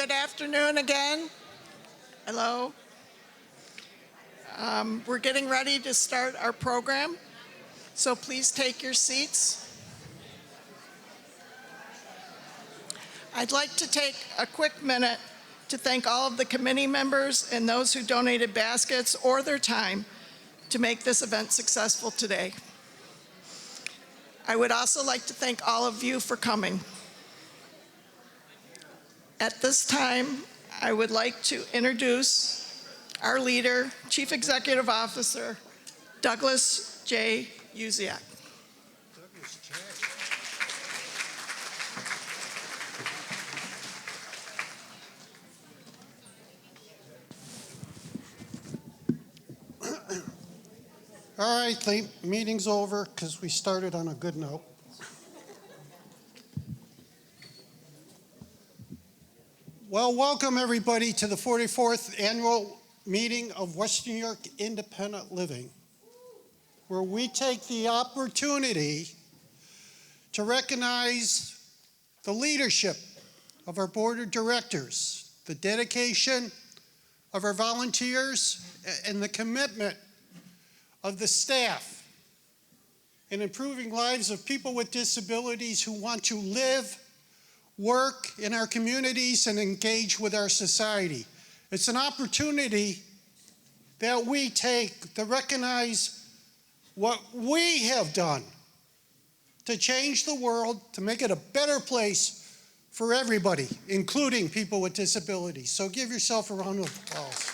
Good afternoon again. Hello. We're getting ready to start our program, so please take your seats. I'd like to take a quick minute to thank all of the committee members and those who donated baskets or their time to make this event successful today. I would also like to thank all of you for coming. At this time, I would like to introduce our leader, Chief Executive Officer, Douglas J. Uziak. All right, the meeting's over because we started on a good note. Well, welcome everybody to the 44th annual meeting of Western New York Independent Living, where we take the opportunity to recognize the leadership of our board of directors, the dedication of our volunteers, and the commitment of the staff in improving lives of people with disabilities who want to live, work in our communities, and engage with our society. It's an opportunity that we take to recognize what we have done to change the world, to make it a better place for everybody, including people with disabilities. So give yourself a round of applause.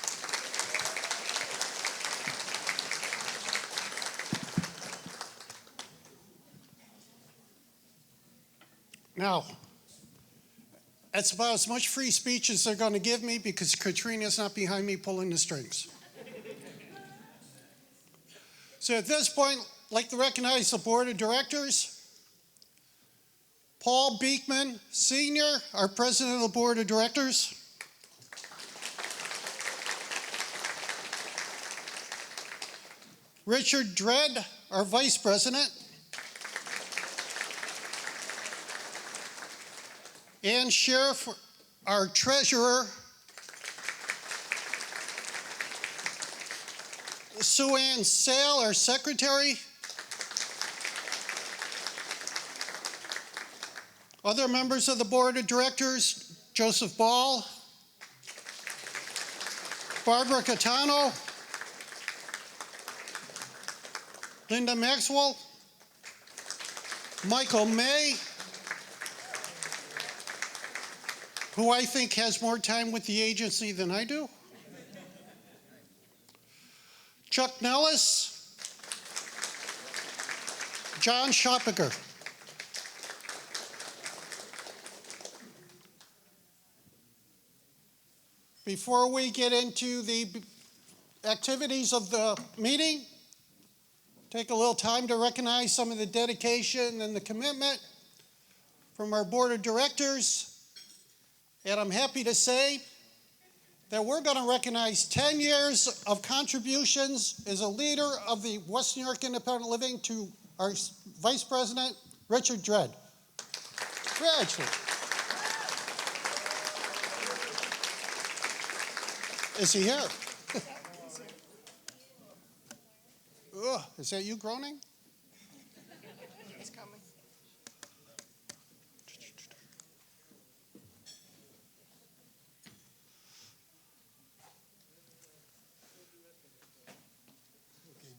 Now, that's about as much free speech as they're going to give me because Katrina's not behind me pulling the strings. So at this point, I'd like to recognize the board of directors. Paul Beekman, Sr., our president of the board of directors. Richard Dredd, our vice president. Ann Sheriff, our treasurer. Sue Ann Sale, our secretary. Other members of the board of directors, Joseph Ball, Barbara Catano, Linda Maxwell, Michael May, who I think has more time with the agency than I do. Chuck Nellis, John Schoppiger. Before we get into the activities of the meeting, take a little time to recognize some of the dedication and the commitment from our board of directors. And I'm happy to say that we're going to recognize 10 years of contributions as a leader of the West New York Independent Living to our Vice President, Richard Dredd. Richard. Is he here? Ugh, is that you groaning? He's coming.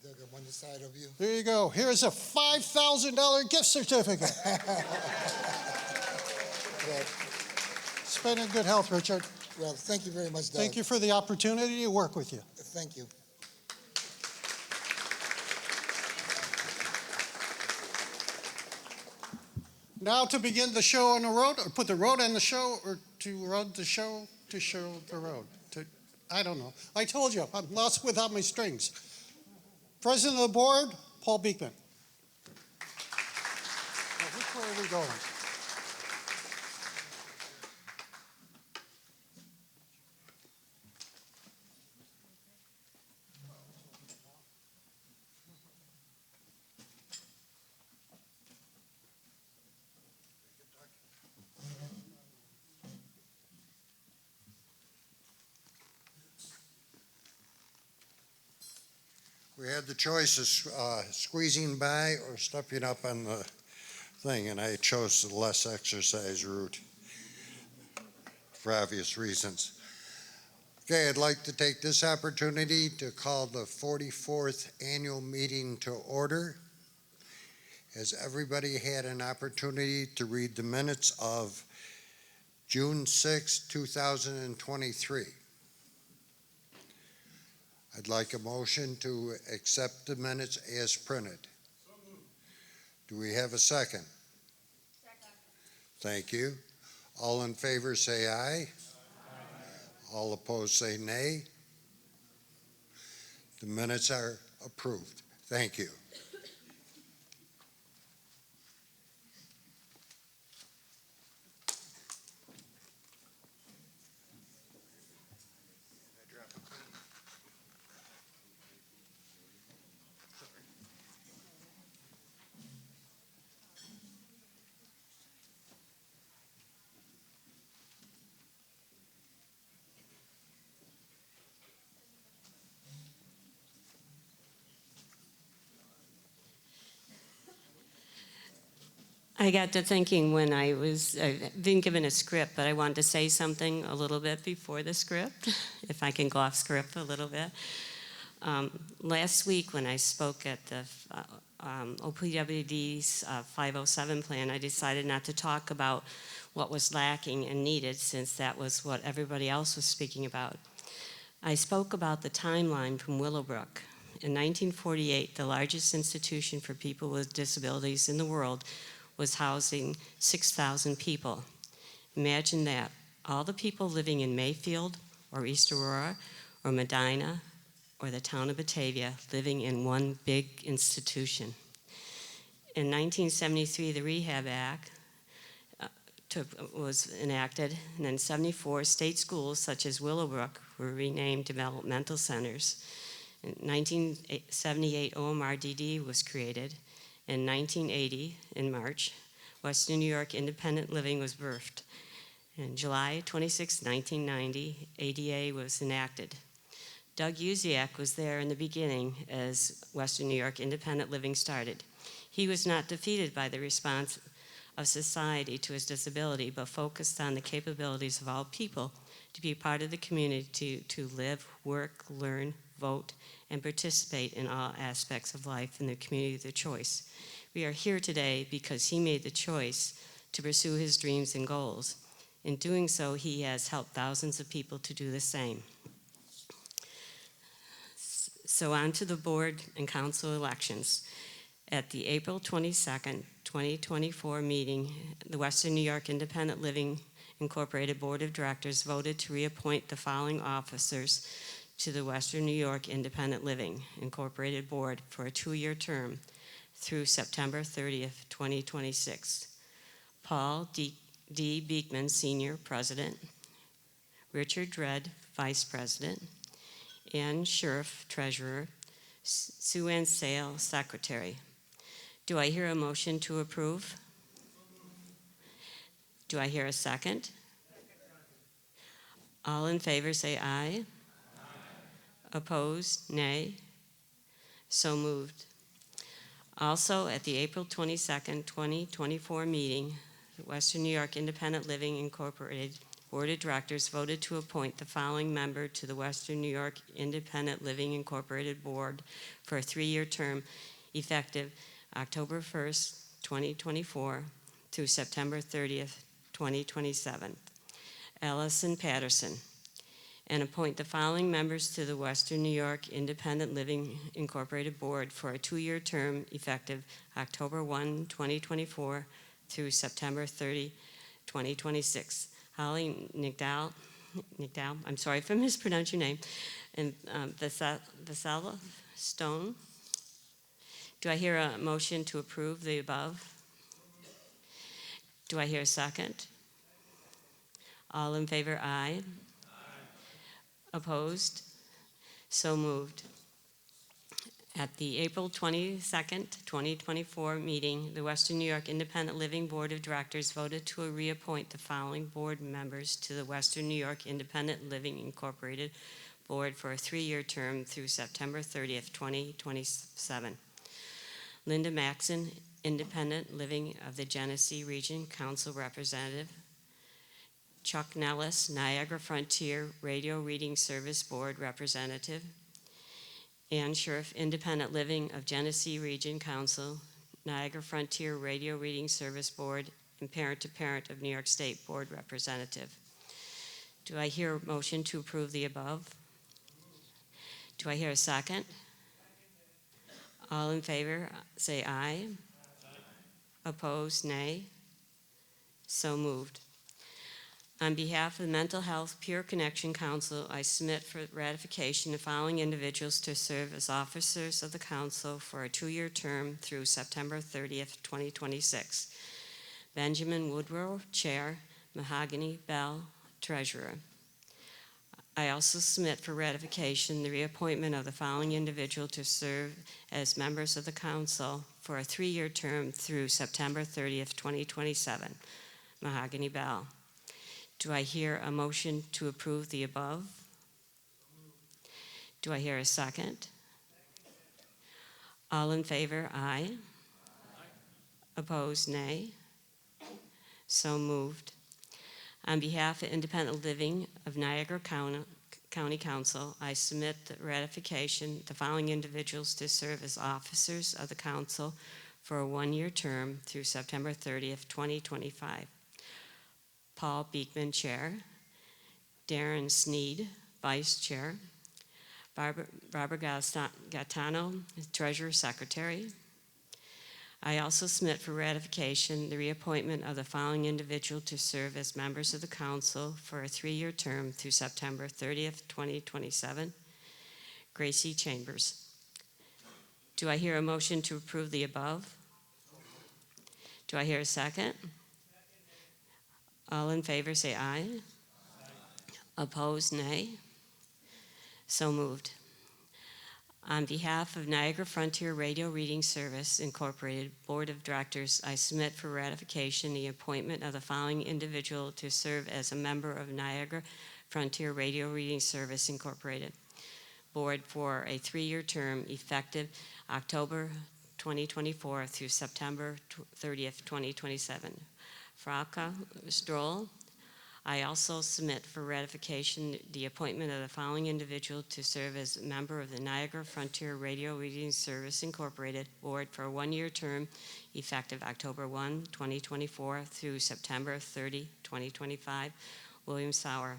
Doug, I'm on the side of you. There you go. Here's a $5,000 gift certificate. Well, Spend in good health, Richard. well, thank you very much, Doug. Thank you for the opportunity to work with you. Thank you. Now to begin the show on the road, or put the road on the show, or to road the show to show the road. I don't know. I told you, I'm lost without my strings. President of the board, Paul Beekman. Now, which way are we going? We had the choice of squeezing by or stepping up on the thing, and I chose the less exercise route for obvious reasons. Okay, I'd like to take this opportunity to call the 44th annual meeting to order. Has everybody had an opportunity to read the minutes of June 6, 2023? I'd like a motion to accept the minutes as printed. Do we have a second? Second. Thank you. All in favor say aye. All opposed say nay. The minutes are approved. Thank you. I got to thinking when I've been given a script, but I wanted to say something a little bit before the script, if I can go off script a little bit. Last week when I spoke at the OPWD's 507 plan, I decided not to talk about what was lacking and needed, since that was what everybody else was speaking about. I spoke about the timeline from Willowbrook. In 1948, the largest institution for people with disabilities in the world was housing 6,000 people. Imagine that. All the people living in Mayfield or East Aurora or Medina or the town of Batavia living in one big institution. In 1973, the Rehab Act was enacted, and in 74, state schools such as Willowbrook were renamed developmental centers. In 1978, OMRDD was created. In 1980, in March, Western New York Independent Living was birthed. In July 26, 1990, ADA was enacted. Doug Uziak was there in the beginning as Western New York Independent Living started. He was not defeated by the response of society to his disability, but focused on the capabilities of all people to be part of the community, to live, work, learn, vote, and participate in all aspects of life in the community of their choice. We are here today because he made the choice to pursue his dreams and goals. In doing so, he has helped thousands of people to do the same. So on to the board and council elections. At the April 22nd, 2024 meeting, the Western New York Independent Living Incorporated Board of Directors voted to reappoint the following officers to the Western New York Independent Living Incorporated Board for a 2-year term through September 30th, 2026. Paul D. Beekman, Senior, President. Richard Dredd, Vice President. Ann Scherf, Treasurer. Sue Ann Sale, Secretary. Do I hear a motion to approve? Do I hear a second? All in favor say aye. Opposed, nay. So moved. Also, at the April 22nd, 2024 meeting, the Western New York Independent Living Incorporated Board of Directors voted to appoint the following member to the Western New York Independent Living Incorporated Board for a 3-year term effective October 1st, 2024 through September 30th, 2027. Allison Patterson. And appoint the following members to the Western New York Independent Living Incorporated Board for a 2-year term effective October 1, 2024 through September 30, 2026. Holly Nigdal, I'm sorry if I mispronounced your name, and Vasala Stone. Do I hear a motion to approve the above? Do I hear a second? All in favor, aye. Opposed? So moved. At the April 22nd, 2024 meeting, the Western New York Independent Living Board of Directors voted to reappoint the following board members to the Western New York Independent Living Incorporated Board for a 3-year term through September 30th, 2027. Linda Maxon, Independent Living of the Genesee Region Council Representative. Chuck Nellis, Niagara Frontier Radio Reading Service Board Representative. Ann Scherf, Independent Living of Genesee Region Council, Niagara Frontier Radio Reading Service Board, and Parent to Parent of New York State Board Representative. Do I hear a motion to approve the above? Do I hear a second? All in favor, say aye. Opposed, nay. So moved. On behalf of the Mental Health Pure Connection Council, I submit for ratification the following individuals to serve as officers of the council for a 2-year term through September 30th, 2026. Benjamin Woodrow, Chair. Mahogany Bell, Treasurer. I also submit for ratification the reappointment of the following individual to serve as members of the council for a 3-year term through September 30th, 2027. Mahogany Bell. Do I hear a motion to approve the above? Do I hear a second? All in favor, aye. Opposed, nay. So moved. On behalf of Independent Living of Niagara County Council, I submit the ratification the following individuals to serve as officers of the council for a 1-year term through September 30th, 2025. Paul Beekman, Chair. Darren Sneed, Vice Chair. Barbara Gaetano, Treasurer Secretary. I also submit for ratification the reappointment of the following individual to serve as members of the council for a 3-year term through September 30th, 2027. Gracie Chambers. Do I hear a motion to approve the above? Do I hear a second? All in favor say aye. Opposed, nay. So moved. On behalf of Niagara Frontier Radio Reading Service Incorporated Board of Directors, I submit for ratification the appointment of the following individual to serve as a member of Niagara Frontier Radio Reading Service Incorporated Board for a 3-year term effective October 2024 through September 30th, 2027. Frauke Stroll. I also submit for ratification the appointment of the following individual to serve as a member of the Niagara Frontier Radio Reading Service Incorporated Board for a 1-year term effective October 1, 2024 through September 30, 2025. William Sauer.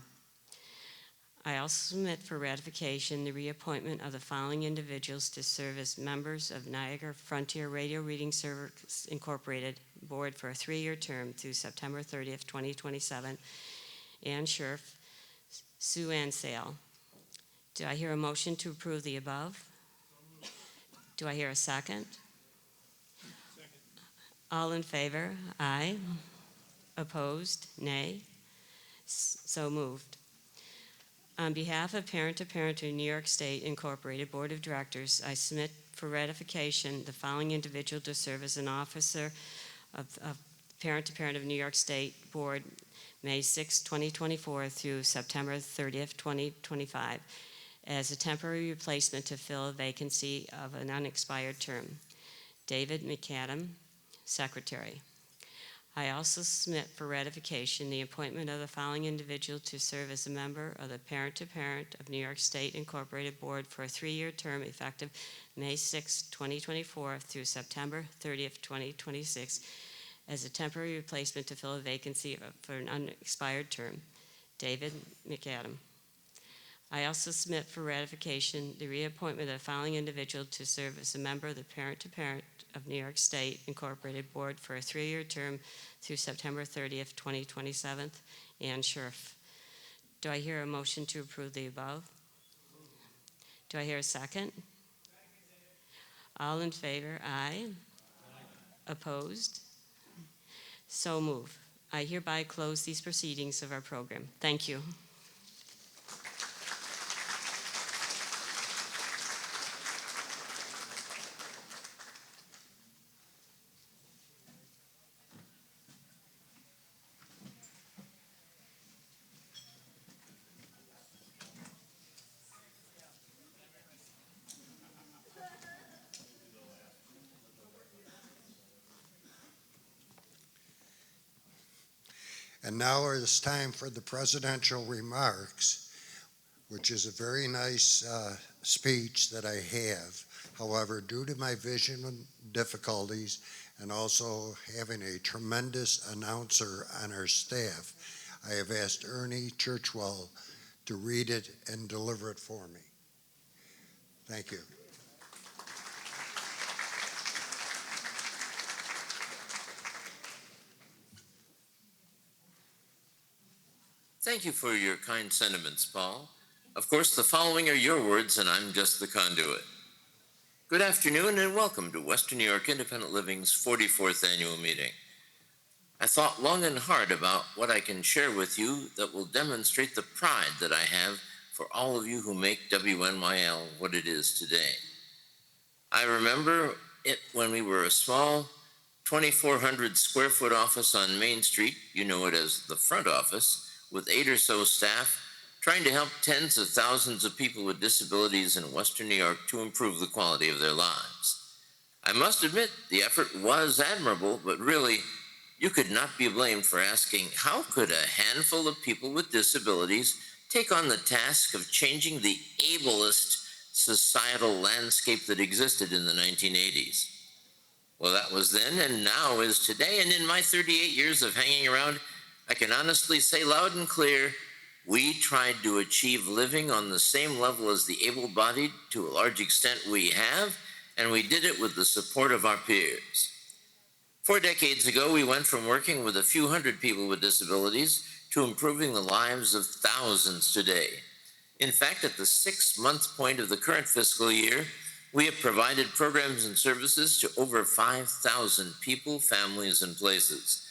I also submit for ratification the reappointment of the following individuals to serve as members of Niagara Frontier Radio Reading Service Incorporated Board for a 3-year term through September 30th, 2027. Ann Scherf, Sue Ann Sale. Do I hear a motion to approve the above? Do I hear a second? All in favor? Aye. Opposed? Nay. So moved. On behalf of Parent to Parent of New York State Incorporated Board of Directors, I submit for ratification the following individual to serve as an officer of Parent to Parent of New York State Board, May 6, 2024 through September 30th, 2025, as a temporary replacement to fill a vacancy of an unexpired term. David McAdam, Secretary. I also submit for ratification the appointment of the following individual to serve as a member of the Parent to Parent of New York State Incorporated Board for a 3-year term effective May 6, 2024 through September 30th, 2026, as a temporary replacement to fill a vacancy for an unexpired term. David McAdam. I also submit for ratification the reappointment of the following individual to serve as a member of the Parent to Parent of New York State Incorporated Board for a 3-year term through September 30th, 2027. Ann Scherf. Do I hear a motion to approve the above? Do I hear a second? All in favor? Aye. Opposed? So move. I hereby close these proceedings of our program. Thank you. And now it is time for the presidential remarks, which is a very nice speech that I have. However, due to my vision difficulties and also having a tremendous announcer on our staff, I have asked Ernie Churchwell to read it and deliver it for me. Thank you. Thank you for your kind sentiments, Paul. Of course, the following are your words, and I'm just the conduit. Good afternoon, and welcome to Western New York Independent Living's 44th annual meeting. I thought long and hard about what I can share with you that will demonstrate the pride that I have for all of you who make WNYIL what it is today. I remember it when we were a small 2,400 square foot office on Main Street, you know it as the front office, with 8 or so staff, trying to help tens of thousands of people with disabilities in Western New York to improve the quality of their lives. I must admit, the effort was admirable, but really, you could not be blamed for asking, how could a handful of people with disabilities take on the task of changing the ableist societal landscape that existed in the 1980s? Well, that was then, and now is today, and in my 38 years of hanging around, I can honestly say loud and clear, we tried to achieve living on the same level as the able-bodied to a large extent we have, and we did it with the support of our peers. 4 decades ago, we went from working with a few hundred people with disabilities to improving the lives of thousands today. In fact, at the 6-month point of the current fiscal year, we have provided programs and services to over 5,000 people, families, and places.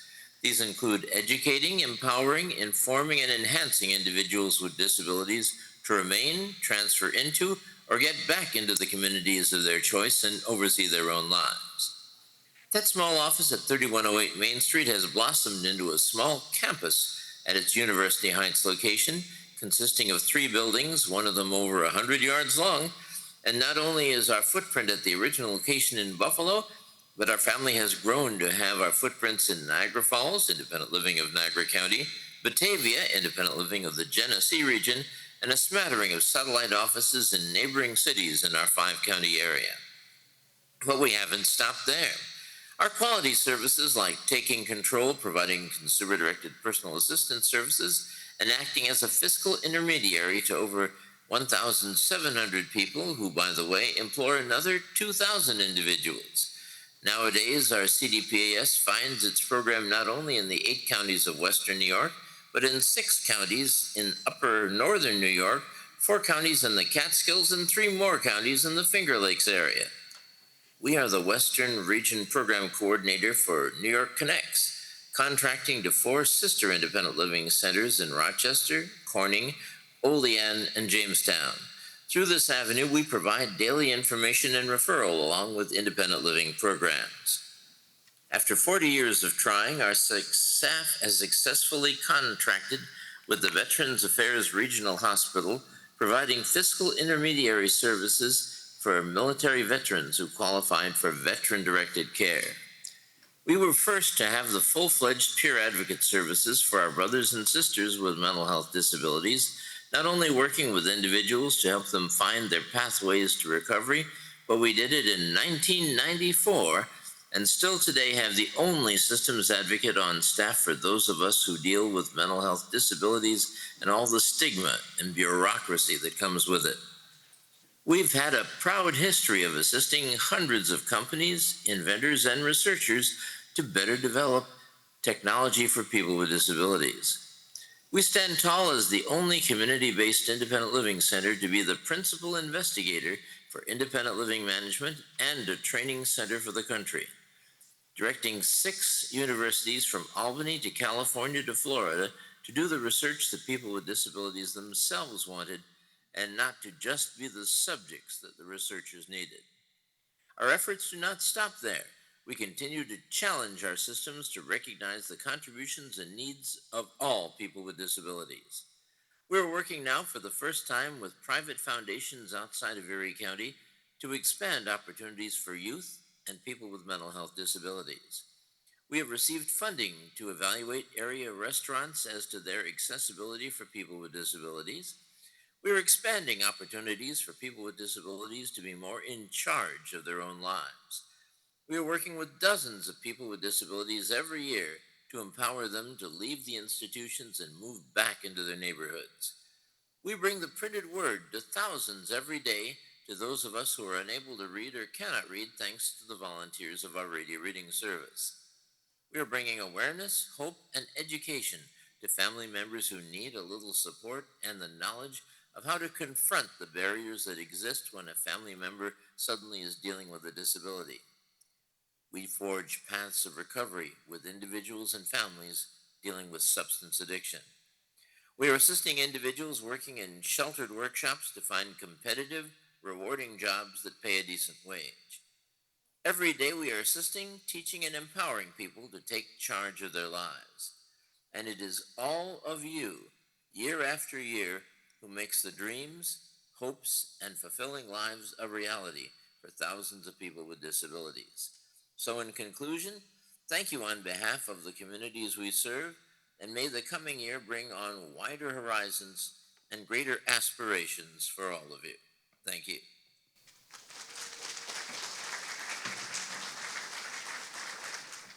These include educating, empowering, informing, and enhancing individuals with disabilities to remain, transfer into, or get back into the communities of their choice and oversee their own lives. That small office at 3108 Main Street has blossomed into a small campus at its University Heights location, consisting of 3 buildings, one of them over 100 yards long. And not only is our footprint at the original location in Buffalo, but our family has grown to have our footprints in Niagara Falls, Independent Living of Niagara County, Batavia, Independent Living of the Genesee region, and a smattering of satellite offices in neighboring cities in our 5-county area. But we haven't stopped there. Our quality services like taking control, providing consumer-directed personal assistance services, and acting as a fiscal intermediary to over 1,700 people who, by the way, employ another 2,000 individuals. Nowadays, our CDPAS finds its program not only in the 8 counties of Western New York, but in 6 counties in upper northern New York, 4 counties in the Catskills, and 3 more counties in the Finger Lakes area. We are the Western Region Program Coordinator for New York Connects, contracting to 4 sister independent living centers in Rochester, Corning, Olean, and Jamestown. Through this avenue, we provide daily information and referral along with independent living programs. After 40 years of trying, our staff has successfully contracted with the Veterans Affairs Regional Hospital, providing fiscal intermediary services for military veterans who qualified for veteran-directed care. We were first to have the full-fledged peer advocate services for our brothers and sisters with mental health disabilities, not only working with individuals to help them find their pathways to recovery, but we did it in 1994 and still today have the only systems advocate on staff for those of us who deal with mental health disabilities and all the stigma and bureaucracy that comes with it. We've had a proud history of assisting hundreds of companies, inventors, and researchers to better develop technology for people with disabilities. We stand tall as the only community-based independent living center to be the principal investigator for independent living management and a training center for the country, directing 6 universities from Albany to California to Florida to do the research that people with disabilities themselves wanted and not to just be the subjects that the researchers needed. Our efforts do not stop there. We continue to challenge our systems to recognize the contributions and needs of all people with disabilities. We're working now for the first time with private foundations outside of Erie County to expand opportunities for youth and people with mental health disabilities. We have received funding to evaluate area restaurants as to their accessibility for people with disabilities. We are expanding opportunities for people with disabilities to be more in charge of their own lives. We are working with dozens of people with disabilities every year to empower them to leave the institutions and move back into their neighborhoods. We bring the printed word to thousands every day to those of us who are unable to read or cannot read thanks to the volunteers of our radio reading service. We are bringing awareness, hope, and education to family members who need a little support and the knowledge of how to confront the barriers that exist when a family member suddenly is dealing with a disability. We forge paths of recovery with individuals and families dealing with substance addiction. We are assisting individuals working in sheltered workshops to find competitive, rewarding jobs that pay a decent wage. Every day we are assisting, teaching, and empowering people to take charge of their lives. And it is all of you, year after year, who makes the dreams, hopes, and fulfilling lives a reality for thousands of people with disabilities. So in conclusion, thank you on behalf of the communities we serve, and may the coming year bring on wider horizons and greater aspirations for all of you. Thank you.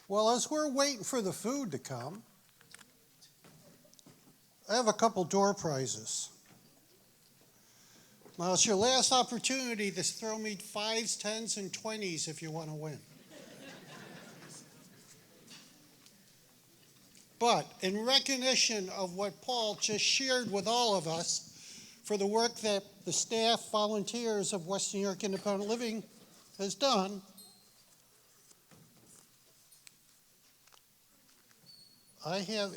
Well, as we're waiting for the food to come, I have a couple door prizes. Now, it's your last opportunity to throw me 5s, 10s, and 20s if you want to win. But in recognition of what Paul just shared with all of us for the work that the staff volunteers of Western New York Independent Living has done, I have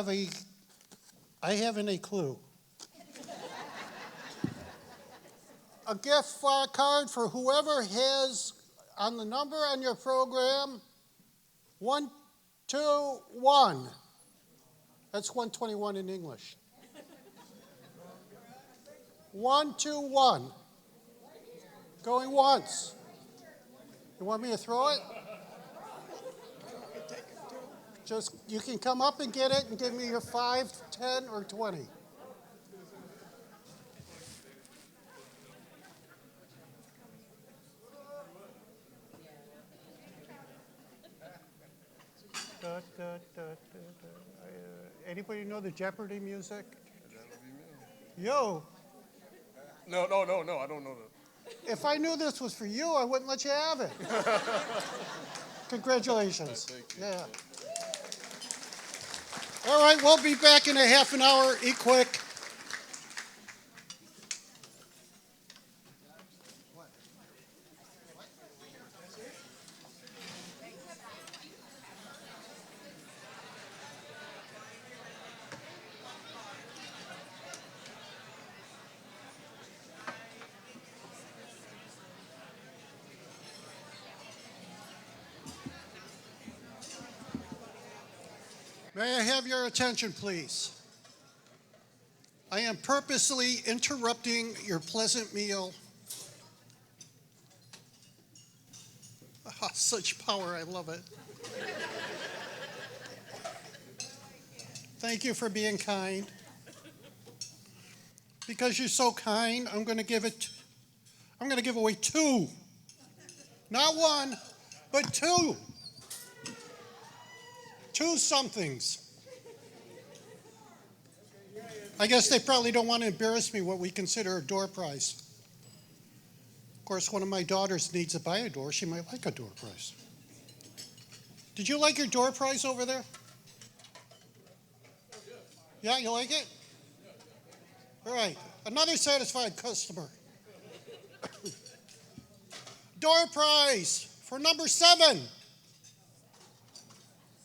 a clue. A gift card for whoever has on the number on your program 121. That's 121 in English. 121. Going once. You want me to throw it? Just, you can come up and get it and give me your 5, 10, or 20. Anybody know the Jeopardy music? Yo, No, I don't know that. if I knew this was for you, I wouldn't let you have it. Congratulations. Thank you. Yeah. All right, we'll be back in a half an hour. Eat quick. May I have your attention, please? I am purposely interrupting your pleasant meal. Ah, such power, I love it. Thank you for being kind. Because you're so kind, I'm going to give away 2. Not 1, but 2. 2 somethings. I guess they probably don't want to embarrass me what we consider a door prize. Of course, one of my daughters needs to buy a door. She might like a door prize. Did you like your door prize over there? Yeah, you like it? All right, another satisfied customer. Door prize for number 7.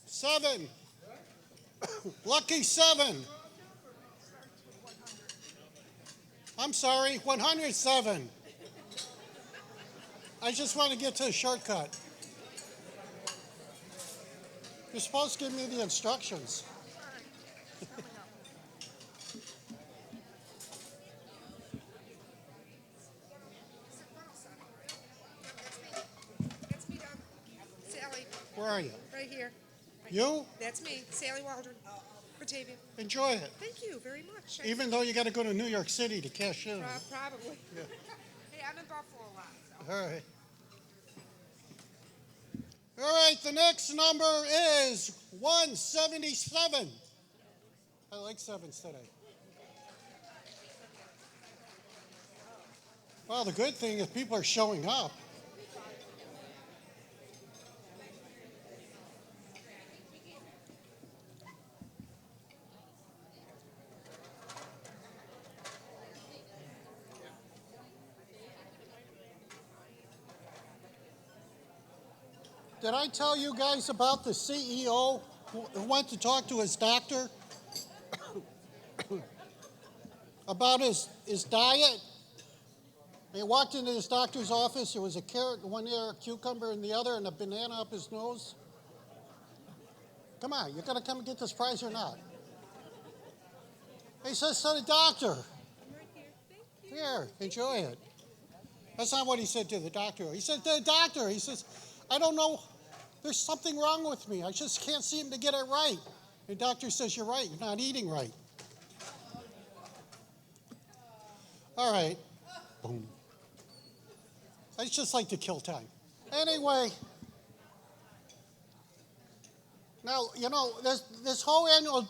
7. Lucky 7. I'm sorry, 107. I just want to get to a shortcut. You're supposed to give me the instructions. Where are you? Right here. You? That's me, Sally Waldron, Batavia. Enjoy it. Thank you very much. Even though you got to go to New York City to cash in. Probably. Yeah. Hey, I'm in Buffalo a lot, so. All right. All right, the next number is 177. I like sevens today. Well, the good thing is people are showing up. Did I tell you guys about the CEO who went to talk to his doctor about his diet? He walked into his doctor's office. There was a carrot in one ear, a cucumber in the other, and a banana up his nose. Come on, you're going to come and get this prize or not? He says to the doctor, here, enjoy it. That's not what he said to the doctor. He said to the doctor, he says, I don't know, there's something wrong with me. I just can't seem to get it right. The doctor says, you're right, you're not eating right. All right. Boom. I just like to kill time. Anyway, now, you know, this whole annual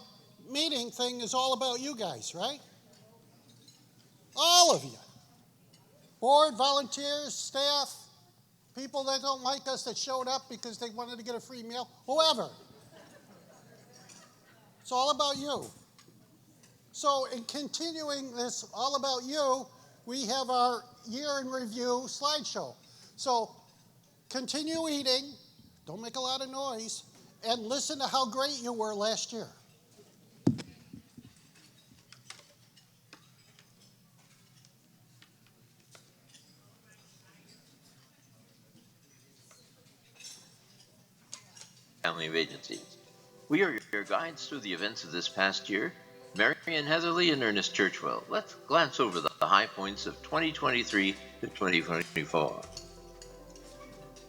meeting thing is all about you guys, right? All of you. Board, volunteers, staff, people that don't like us that showed up because they wanted to get a free meal, whoever. It's all about you. So in continuing this all about you, we have our year in review slideshow. So continue eating, don't make a lot of noise, and listen to how great you were last year. Family of agencies. We are your guides through the events of this past year. Marian Heatherly and Ernest Churchwell. Let's glance over the high points of 2023 to 2024.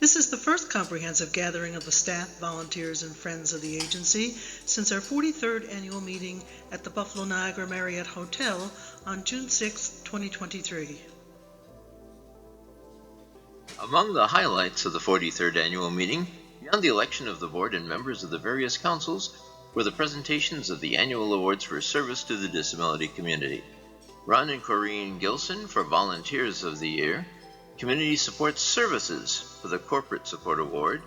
This is the first comprehensive gathering of the staff, volunteers, and friends of the agency since our 43rd annual meeting at the Buffalo Niagara Marriott Hotel on June 6, 2023. Among the highlights of the 43rd annual meeting, beyond the election of the board and members of the various councils, were the presentations of the annual awards for service to the disability community. Ron and Corrine Gilson for Volunteers of the Year, Community Support Services for the Corporate Support Award,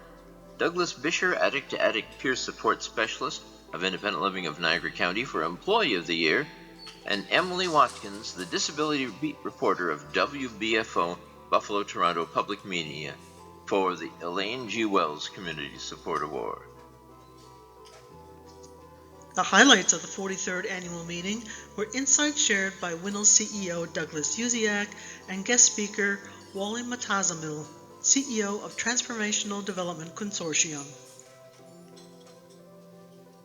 Douglas Bisher, Addict to Addict Peer Support Specialist of Independent Living of Niagara County for Employee of the Year, and Emily Watkins, the Disability Beat Reporter of WBFO Buffalo Toronto Public Media, for the Elaine G. Wells Community Support Award. The highlights of the 43rd annual meeting were insights shared by WNYIL CEO Douglas Uziak and guest speaker Wally Matazamil, CEO of Transformational Development Consortium.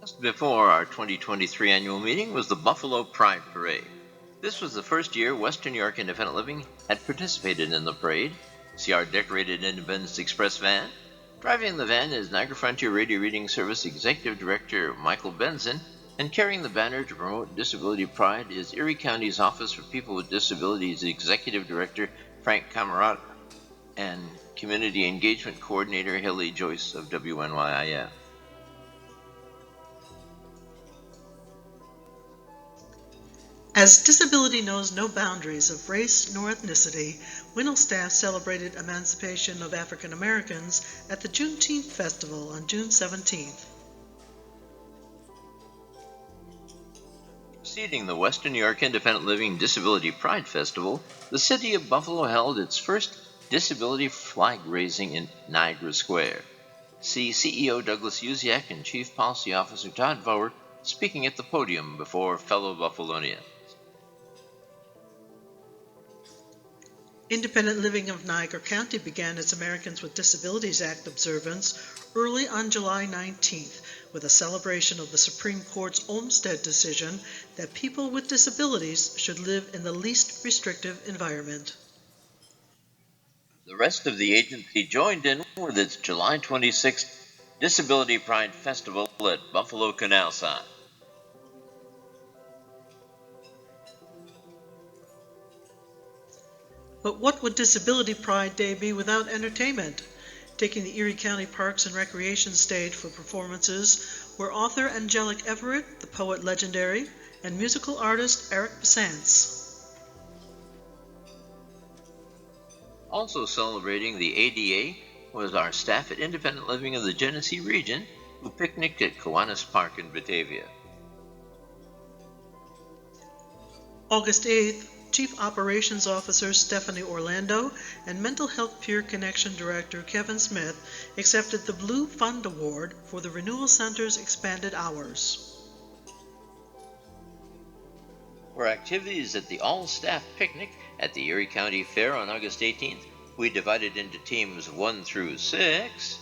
Just before our 2023 annual meeting was the Buffalo Pride Parade. This was the first year Western New York Independent Living had participated in the parade. See our decorated Independence Express van. Driving the van is Niagara Frontier Radio Reading Service Executive Director Michael Benson, and carrying the banner to promote disability pride is Erie County's Office for People with Disabilities Executive Director Frank Camarata and Community Engagement Coordinator Haley Joyce of WNYIL. As disability knows no boundaries of race nor ethnicity, WNYIL staff celebrated emancipation of African Americans at the Juneteenth Festival on June 17th. Preceding the Western New York Independent Living Disability Pride Festival, the city of Buffalo held its first disability flag raising in Niagara Square. See CEO Douglas Uziak and Chief Policy Officer Todd Vower speaking at the podium before fellow Buffalonians. Independent Living of Niagara County began its Americans with Disabilities Act observance early on July 19th with a celebration of the Supreme Court's Olmstead decision that people with disabilities should live in the least restrictive environment. The rest of the agency joined in with its July 26th Disability Pride Festival at Buffalo Canal Side. But what would Disability Pride Day be without entertainment? Taking the Erie County Parks and Recreation stage for performances were author Angelic Everett, the poet legendary, and musical artist Eric Basantz. Also celebrating the ADA was our staff at Independent Living of the Genesee region, who picnicked at Kiwanis Park in Batavia. August 8th, Chief Operations Officer Stephanie Orlando and Mental Health Peer Connection Director Kevin Smith accepted the Blue Fund Award for the Renewal Center's expanded hours. For activities at the all-staff picnic at the Erie County Fair on August 18th, we divided into teams 1 through 6.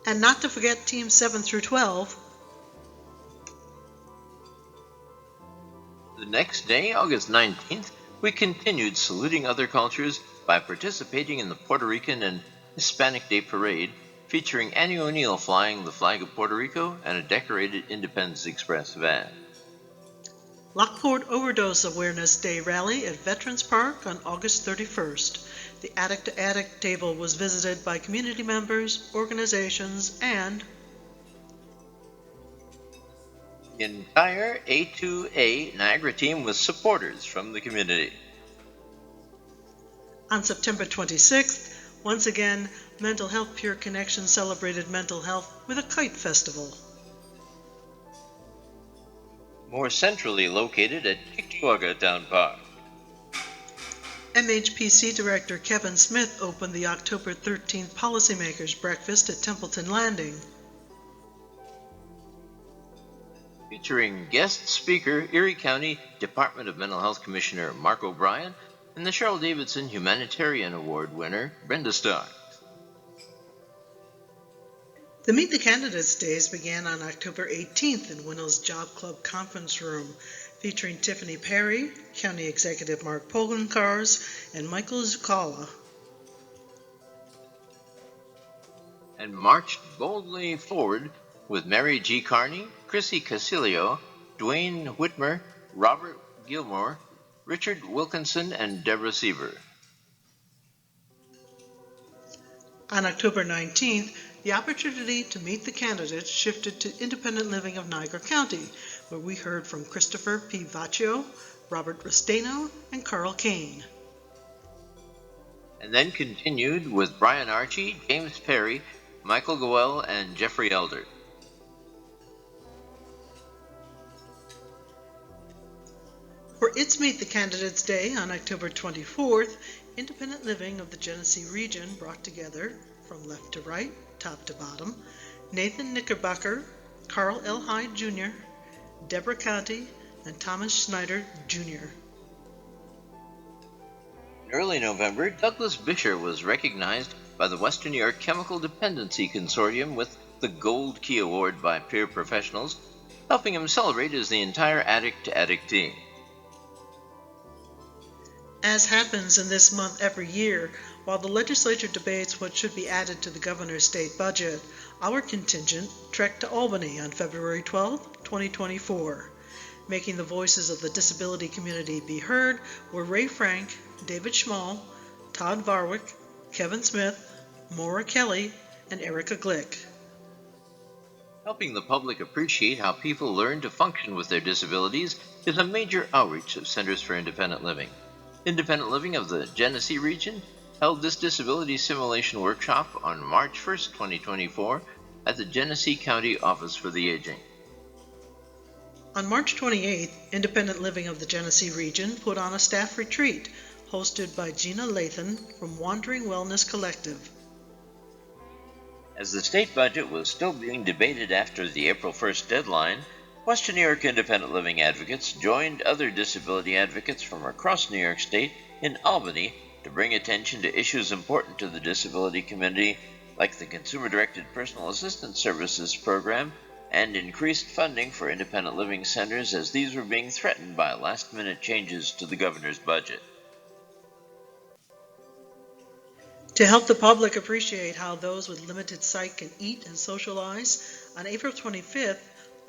And not to forget teams 7 through 12. The next day, August 19th, we continued saluting other cultures by participating in the Puerto Rican and Hispanic Day Parade, featuring Annie O'Neill flying the flag of Puerto Rico and a decorated Independence Express van. Lockport Overdose Awareness Day rally at Veterans Park on August 31st. The Addict to Addict table was visited by community members, organizations, and The entire A2A Niagara team was supporters from the community. on September 26th, once again, Mental Health Peer Connection celebrated mental health with a kite festival. More centrally located at Cheektowaga Town Park. MHPC Director Kevin Smith opened the October 13th Policymakers Breakfast at Templeton Landing. Featuring guest speaker Erie County Department of Mental Health Commissioner Mark O'Brien and the Cheryl Davidson Humanitarian Award winner Brenda Starr. The Meet the Candidates Days began on October 18th in Winnow's Job Club Conference Room, featuring Tiffany Perry, County Executive Mark Pogankars, and Michael Zucala. And marched boldly forward with Mary G. Carney, Chrissy Casilio, Dwayne Whitmer, Robert Gilmore, Richard Wilkinson, and Deborah Sieber. On October 19th, the opportunity to meet the candidates shifted to Independent Living of Niagara County, where we heard from Christopher P. Vaccio, Robert Restaino, and Carl Kane. And then continued with Brian Archie, James Perry, Michael Goell, and Jeffrey Elder. For its Meet the Candidates Day on October 24th, Independent Living of the Genesee region brought together, from left to right, top to bottom, Nathan Knickerbocker, Carl L. Hyde Jr., Deborah Conti, and Thomas Schneider Jr. In early November, Douglas Bisher was recognized by the Western New York Chemical Dependency Consortium with the Gold Key Award by peer professionals, helping him celebrate as the entire Addict to Addict team. As happens in this month every year, while the legislature debates what should be added to the governor's state budget, our contingent trekked to Albany on February 12, 2024. Making the voices of the disability community be heard were Ray Frank, David Schmall, Todd Varwick, Kevin Smith, Maura Kelly, and Erica Glick. Helping the public appreciate how people learn to function with their disabilities is a major outreach of Centers for Independent Living. Independent Living of the Genesee region held this disability simulation workshop on March 1, 2024 at the Genesee County Office for the Aging. On March 28th, Independent Living of the Genesee region put on a staff retreat hosted by Gina Lathan from Wandering Wellness Collective. As the state budget was still being debated after the April 1st deadline, Western New York Independent Living advocates joined other disability advocates from across New York State in Albany to bring attention to issues important to the disability community, like the Consumer-Directed Personal Assistance Services program and increased funding for independent living centers as these were being threatened by last-minute changes to the governor's budget. To help the public appreciate how those with limited sight can eat and socialize, on April 25th,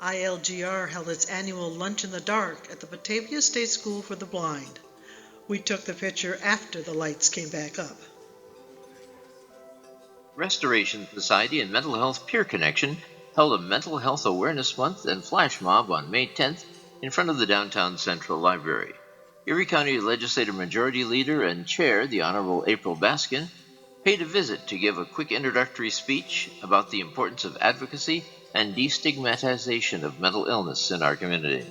ILGR held its annual Lunch in the Dark at the Batavia State School for the Blind. We took the picture after the lights came back up. Restoration Society and Mental Health Peer Connection held a Mental Health Awareness Month and Flash Mob on May 10th in front of the downtown Central Library. Erie County Legislative Majority Leader and Chair, the Honorable April Baskin, paid a visit to give a quick introductory speech about the importance of advocacy and destigmatization of mental illness in our community.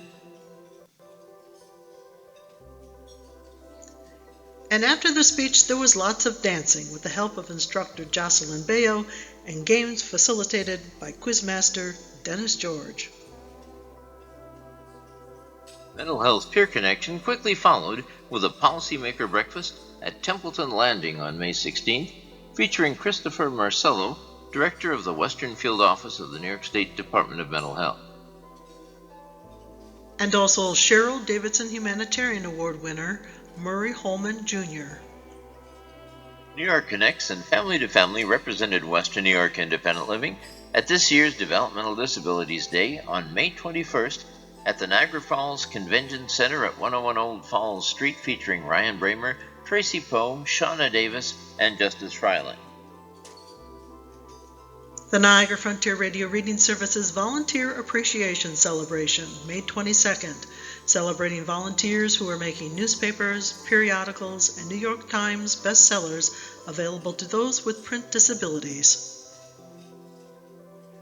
And after the speech, there was lots of dancing with the help of instructor Jocelyn Bayo and games facilitated by Quizmaster Dennis George. Mental Health Peer Connection quickly followed with a policymaker breakfast at Templeton Landing on May 16th, featuring Christopher Marcello, Director of the Western Field Office of the New York State Department of Mental Health. And also Cheryl Davidson Humanitarian Award winner Murray Holman Jr. New York Connects and Family to Family represented Western New York Independent Living at this year's Developmental Disabilities Day on May 21st at the Niagara Falls Convention Center at 101 Old Falls Street, featuring Ryan Bramer, Tracy Poe, Shauna Davis, and Justice Freiling. The Niagara Frontier Radio Reading Service's Volunteer Appreciation Celebration, May 22nd, celebrating volunteers who are making newspapers, periodicals, and New York Times bestsellers available to those with print disabilities.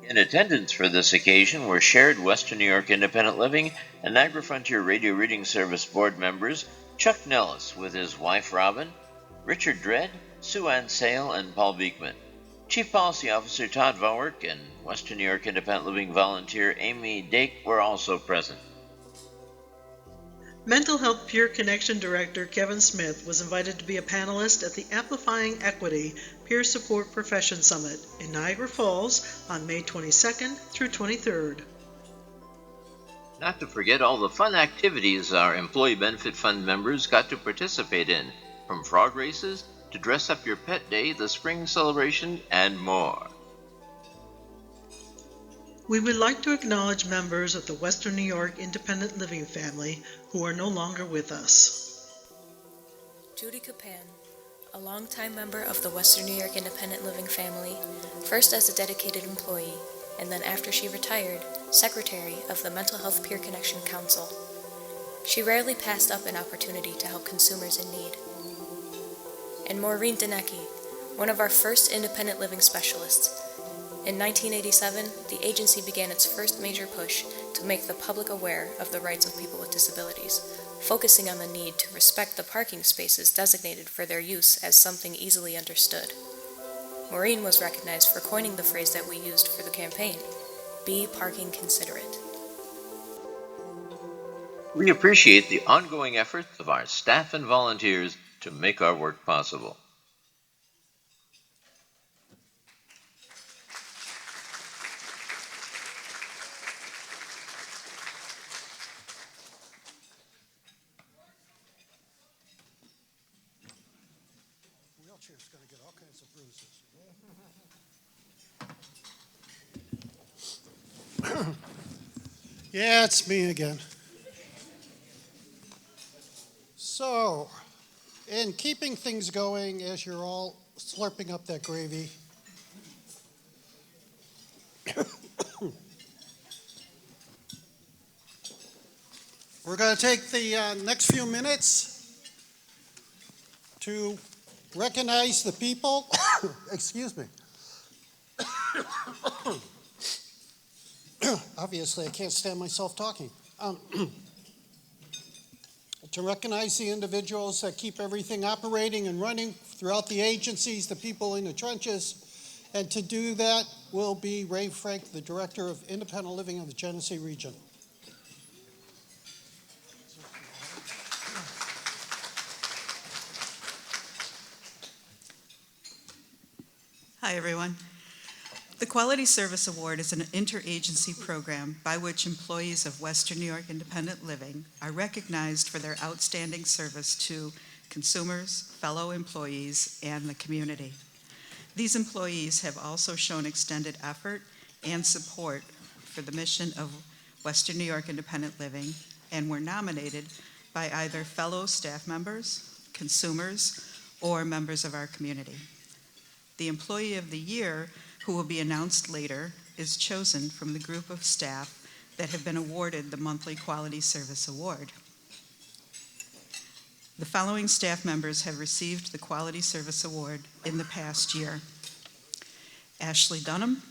In attendance for this occasion were shared Western New York Independent Living and Niagara Frontier Radio Reading Service board members Chuck Nellis with his wife Robin, Richard Dredd, Sue Ann Sale, and Paul Beekman. Chief Policy Officer Todd Vowerk and Western New York Independent Living volunteer Amy Dake were also present. Mental Health Peer Connection Director Kevin Smith was invited to be a panelist at the Amplifying Equity Peer Support Profession Summit in Niagara Falls on May 22nd through 23rd. Not to forget all the fun activities our Employee Benefit Fund members got to participate in, from frog races to Dress Up Your Pet Day, the Spring Celebration, and more. We would like to acknowledge members of the Western New York Independent Living family who are no longer with us. Judy Capan, a longtime member of the Western New York Independent Living family, first as a dedicated employee, and then after she retired, secretary of the Mental Health Peer Connection Council. She rarely passed up an opportunity to help consumers in need. And Maureen Denecki, one of our first independent living specialists. In 1987, the agency began its first major push to make the public aware of the rights of people with disabilities, focusing on the need to respect the parking spaces designated for their use as something easily understood. Maureen was recognized for coining the phrase that we used for the campaign, "Be parking considerate." We appreciate the ongoing efforts of our staff and volunteers to make our work possible. Wheelchair's going to get all kinds of bruises. Yeah, it's me again. So, in keeping things going as you're all slurping up that gravy, we're going to take the next few minutes to recognize the people, excuse me. Obviously, I can't stand myself talking. To recognize the individuals that keep everything operating and running throughout the agencies, the people in the trenches. And to do that will be Ray Frank, the Director of Independent Living of the Genesee Region. Hi, everyone. The Quality Service Award is an interagency program by which employees of Western New York Independent Living are recognized for their outstanding service to consumers, fellow employees, and the community. These employees have also shown extended effort and support for the mission of Western New York Independent Living and were nominated by either fellow staff members, consumers, or members of our community. The Employee of the Year, who will be announced later, is chosen from the group of staff that have been awarded the monthly Quality Service Award. The following staff members have received the Quality Service Award in the past year: Ashley Dunham,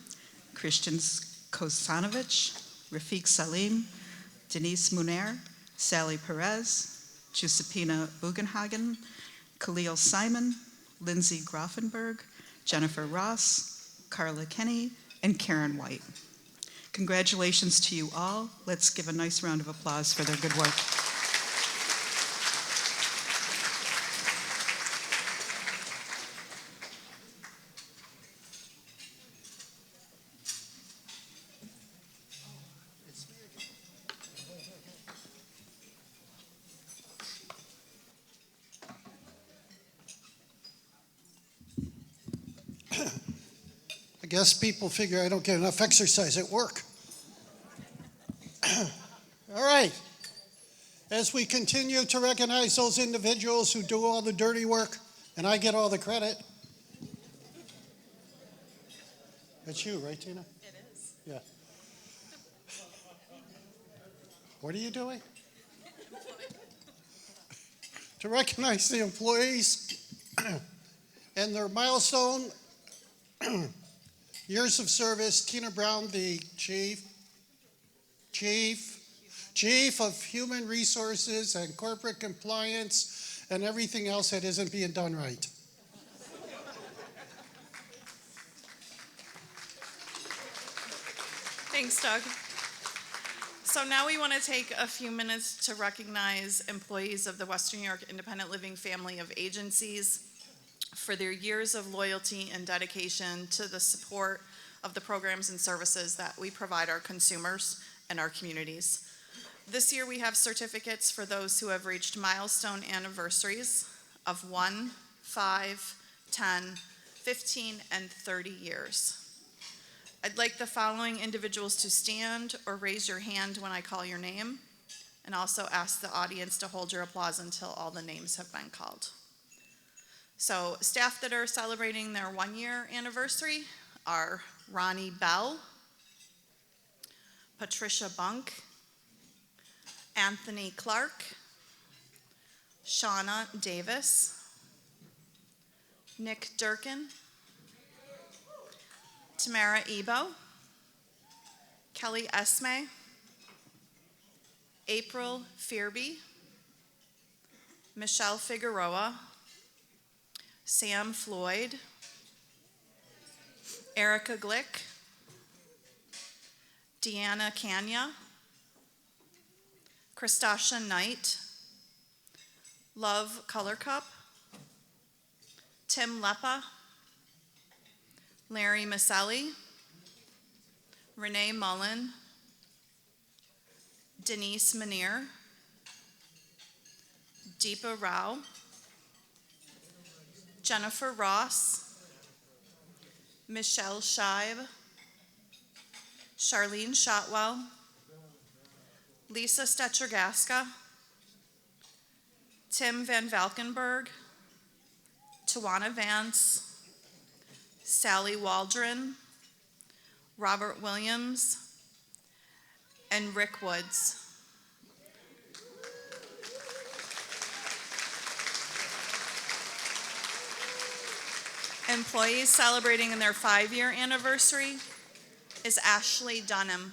Christian Kosanovich, Rafiq Salim, Denise Munair, Sally Perez, Giuseppina Bugenhagen, Khalil Simon, Lindsay Grafenberg, Jennifer Ross, Carla Kenny, and Karen White. Congratulations to you all. Let's give a nice round of applause for their good work. I guess people figure I don't get enough exercise at work. All right. As we continue to recognize those individuals who do all the dirty work, and I get all the credit. That's you, right, Tina? It is. Yeah. What are you doing? To recognize the employees and their milestone years of service, Tina Brown, the Chief of Human Resources and Corporate Compliance and everything else that isn't being done right. Thanks, Doug. So now we want to take a few minutes to recognize employees of the Western New York Independent Living family of agencies for their years of loyalty and dedication to the support of the programs and services that we provide our consumers and our communities. This year we have certificates for those who have reached milestone anniversaries of 1, 5, 10, 15, and 30 years. I'd like the following individuals to stand or raise your hand when I call your name, and also ask the audience to hold your applause until all the names have been called. So staff that are celebrating their 1-year anniversary are Ronnie Bell, Patricia Bunk, Anthony Clark, Shauna Davis, Nick Durkin, Tamara Ebo, Kelly Esme, April Fearby, Michelle Figueroa, Sam Floyd, Erica Glick, Deanna Kanya, Christasha Knight, Love Color Cup, Tim Leppa, Larry Maselli, Renee Mullen, Denise Manier, Deepa Rao, Jennifer Ross, Michelle Shive, Charlene Shotwell, Lisa Stetchergaska, Tim Van Valkenburg, Tawana Vance, Sally Waldron, Robert Williams, and Rick Woods. Employees celebrating in their 5-year anniversary is Ashley Dunham.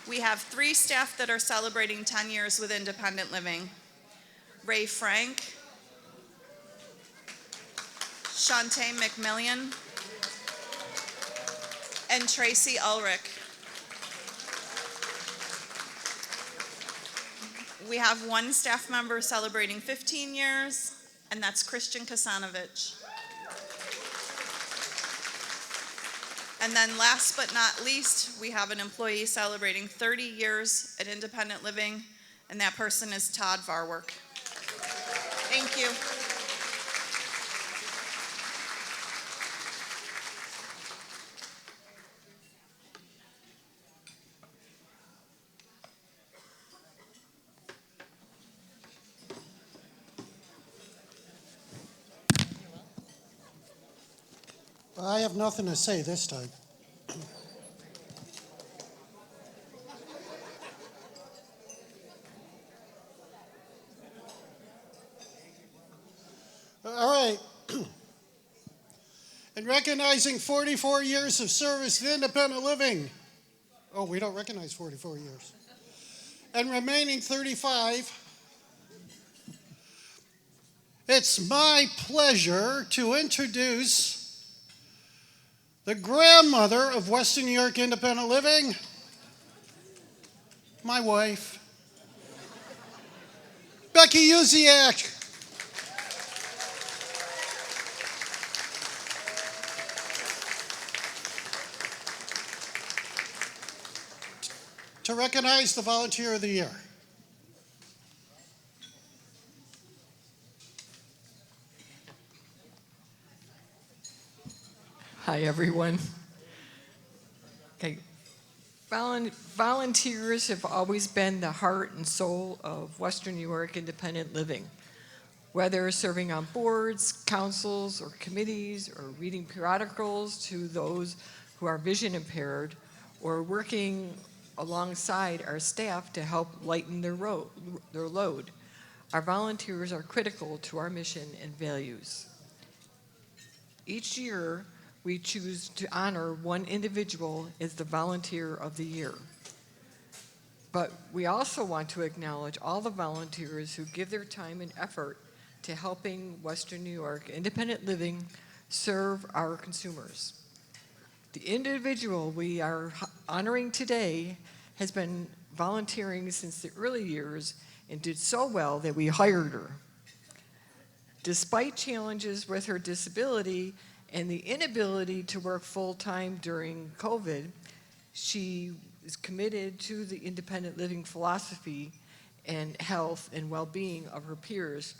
We have 3 staff that are celebrating 10 years with independent living. Ray Frank, Shantae McMillian, and Tracy Ulrich. We have 1 staff member celebrating 15 years, and that's Christian Kosanovich. And then last but not least, we have an employee celebrating 30 years at independent living, and that person is Todd Varwerk. Thank Thank you. I have nothing to say this time. All right. In recognizing 44 years of service to independent living, oh, we don't recognize 44 years, and remaining 35, it's my pleasure to introduce the grandmother of Western New York Independent Living, my wife, Becky Uziak. To recognize the Volunteer of the Year. Hi, everyone. Okay. Volunteers have always been the heart and soul of Western New York Independent Living. Whether serving on boards, councils, or committees, or reading periodicals to those who are vision impaired, or working alongside our staff to help lighten their load. Our volunteers are critical to our mission and values. Each year, we choose to honor one individual as the Volunteer of the Year. But we also want to acknowledge all the volunteers who give their time and effort to helping Western New York Independent Living serve our consumers. The individual we are honoring today has been volunteering since the early years and did so well that we hired her. Despite challenges with her disability and the inability to work full-time during COVID, she is committed to the independent living philosophy and health and well-being of her peers,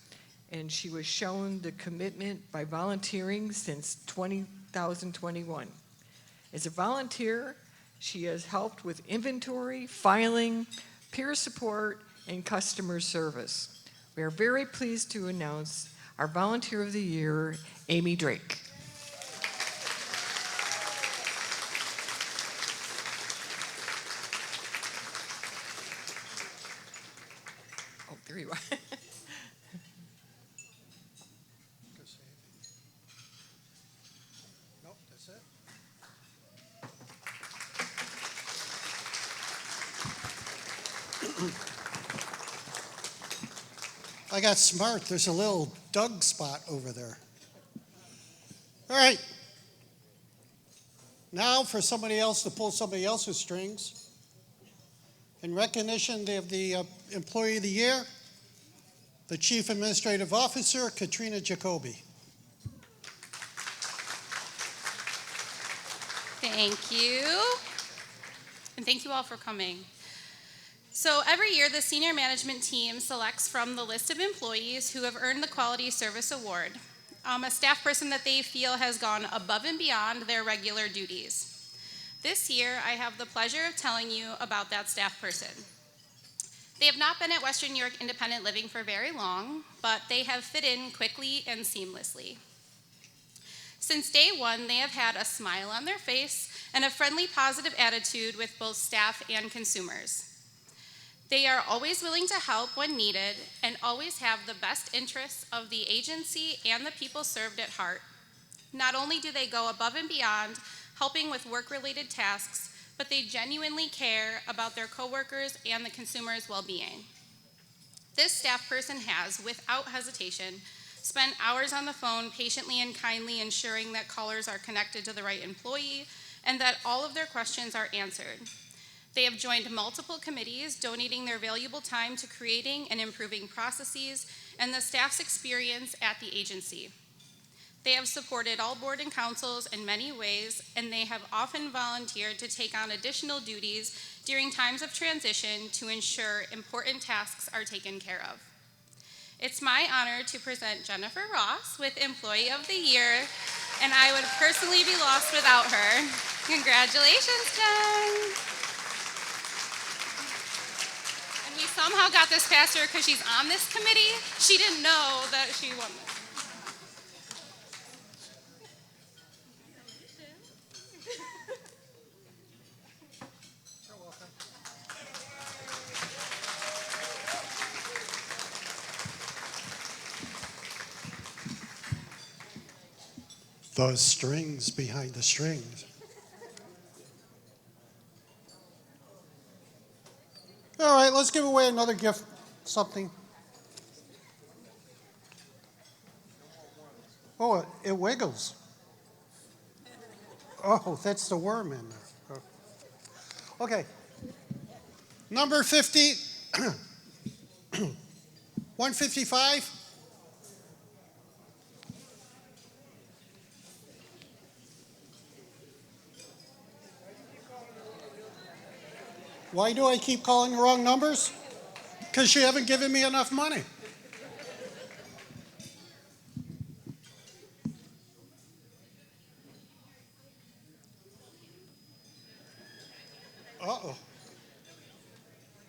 and she was shown the commitment by volunteering since 2021. As a volunteer, she has helped with inventory, filing, peer support, and customer service. We are very pleased to announce our Volunteer of the Year, Amy Drake. Oh, there you are. Nope, that's it. I got smart. There's a little Doug spot over there. All right. Now for somebody else to pull somebody else's strings. In recognition of the Employee of the Year, the Chief Administrative Officer, Katrina Jacoby. Thank you. And thank you all for coming. So every year, the senior management team selects from the list of employees who have earned the Quality Service Award, a staff person that they feel has gone above and beyond their regular duties. This year, I have the pleasure of telling you about that staff person. They have not been at Western New York Independent Living for very long, but they have fit in quickly and seamlessly. Since day one, they have had a smile on their face and a friendly, positive attitude with both staff and consumers. They are always willing to help when needed and always have the best interests of the agency and the people served at heart. Not only do they go above and beyond helping with work-related tasks, but they genuinely care about their coworkers and the consumer's well-being. This staff person has, without hesitation, spent hours on the phone patiently and kindly ensuring that callers are connected to the right employee and that all of their questions are answered. They have joined multiple committees, donating their valuable time to creating and improving processes and the staff's experience at the agency. They have supported all board and councils in many ways, and they have often volunteered to take on additional duties during times of transition to ensure important tasks are taken care of. It's my honor to present Jennifer Ross with Employee of the Year, and I would personally be lost without her. Congratulations, Jen. And we somehow got this past her because she's on this committee. She didn't know that she won this. The strings behind the strings. All right, let's give away another gift, something. Oh, it wiggles. Oh, that's the worm in there. Oh. Okay. Number 50, 155. Why do I keep calling the wrong numbers? Because you haven't given me enough money. Uh-oh.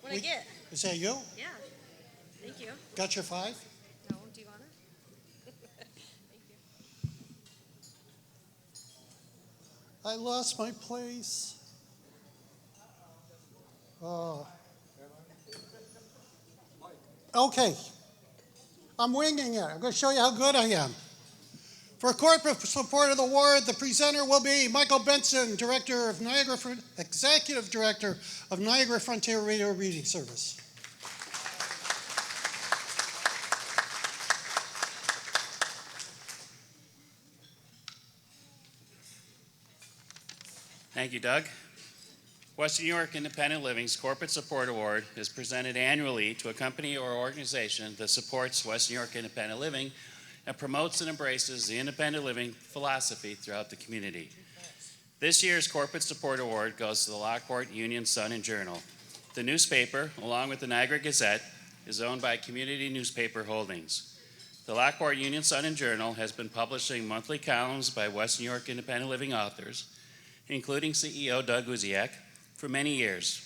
What'd I get? Is that you? Yeah. Thank you. Got your 5? No, do you want it? Thank you. I lost my place. Oh. Okay. I'm winging it. I'm going to show you how good I am. For corporate support of the award, the presenter will be Michael Benson, Executive Director of Niagara Frontier Radio Reading Service. Thank you, Doug. Western New York Independent Living's Corporate Support Award is presented annually to a company or organization that supports Western New York Independent Living and promotes and embraces the independent living philosophy throughout the community. This year's Corporate Support Award goes to the Lockport Union Sun and Journal. The newspaper, along with the Niagara Gazette, is owned by Community Newspaper Holdings. The Lockport Union Sun and Journal has been publishing monthly columns by Western New York Independent Living authors, including CEO Doug Uziak, for many years.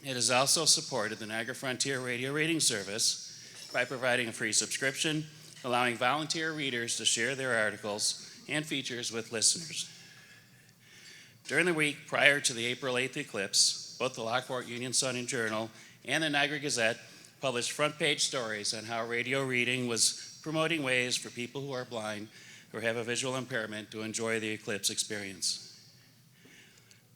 It has also supported the Niagara Frontier Radio Reading Service by providing a free subscription, allowing volunteer readers to share their articles and features with listeners. During the week prior to the April 8th eclipse, both the Lockport Union Sun and Journal and the Niagara Gazette published front-page stories on how radio reading was promoting ways for people who are blind or have a visual impairment to enjoy the eclipse experience.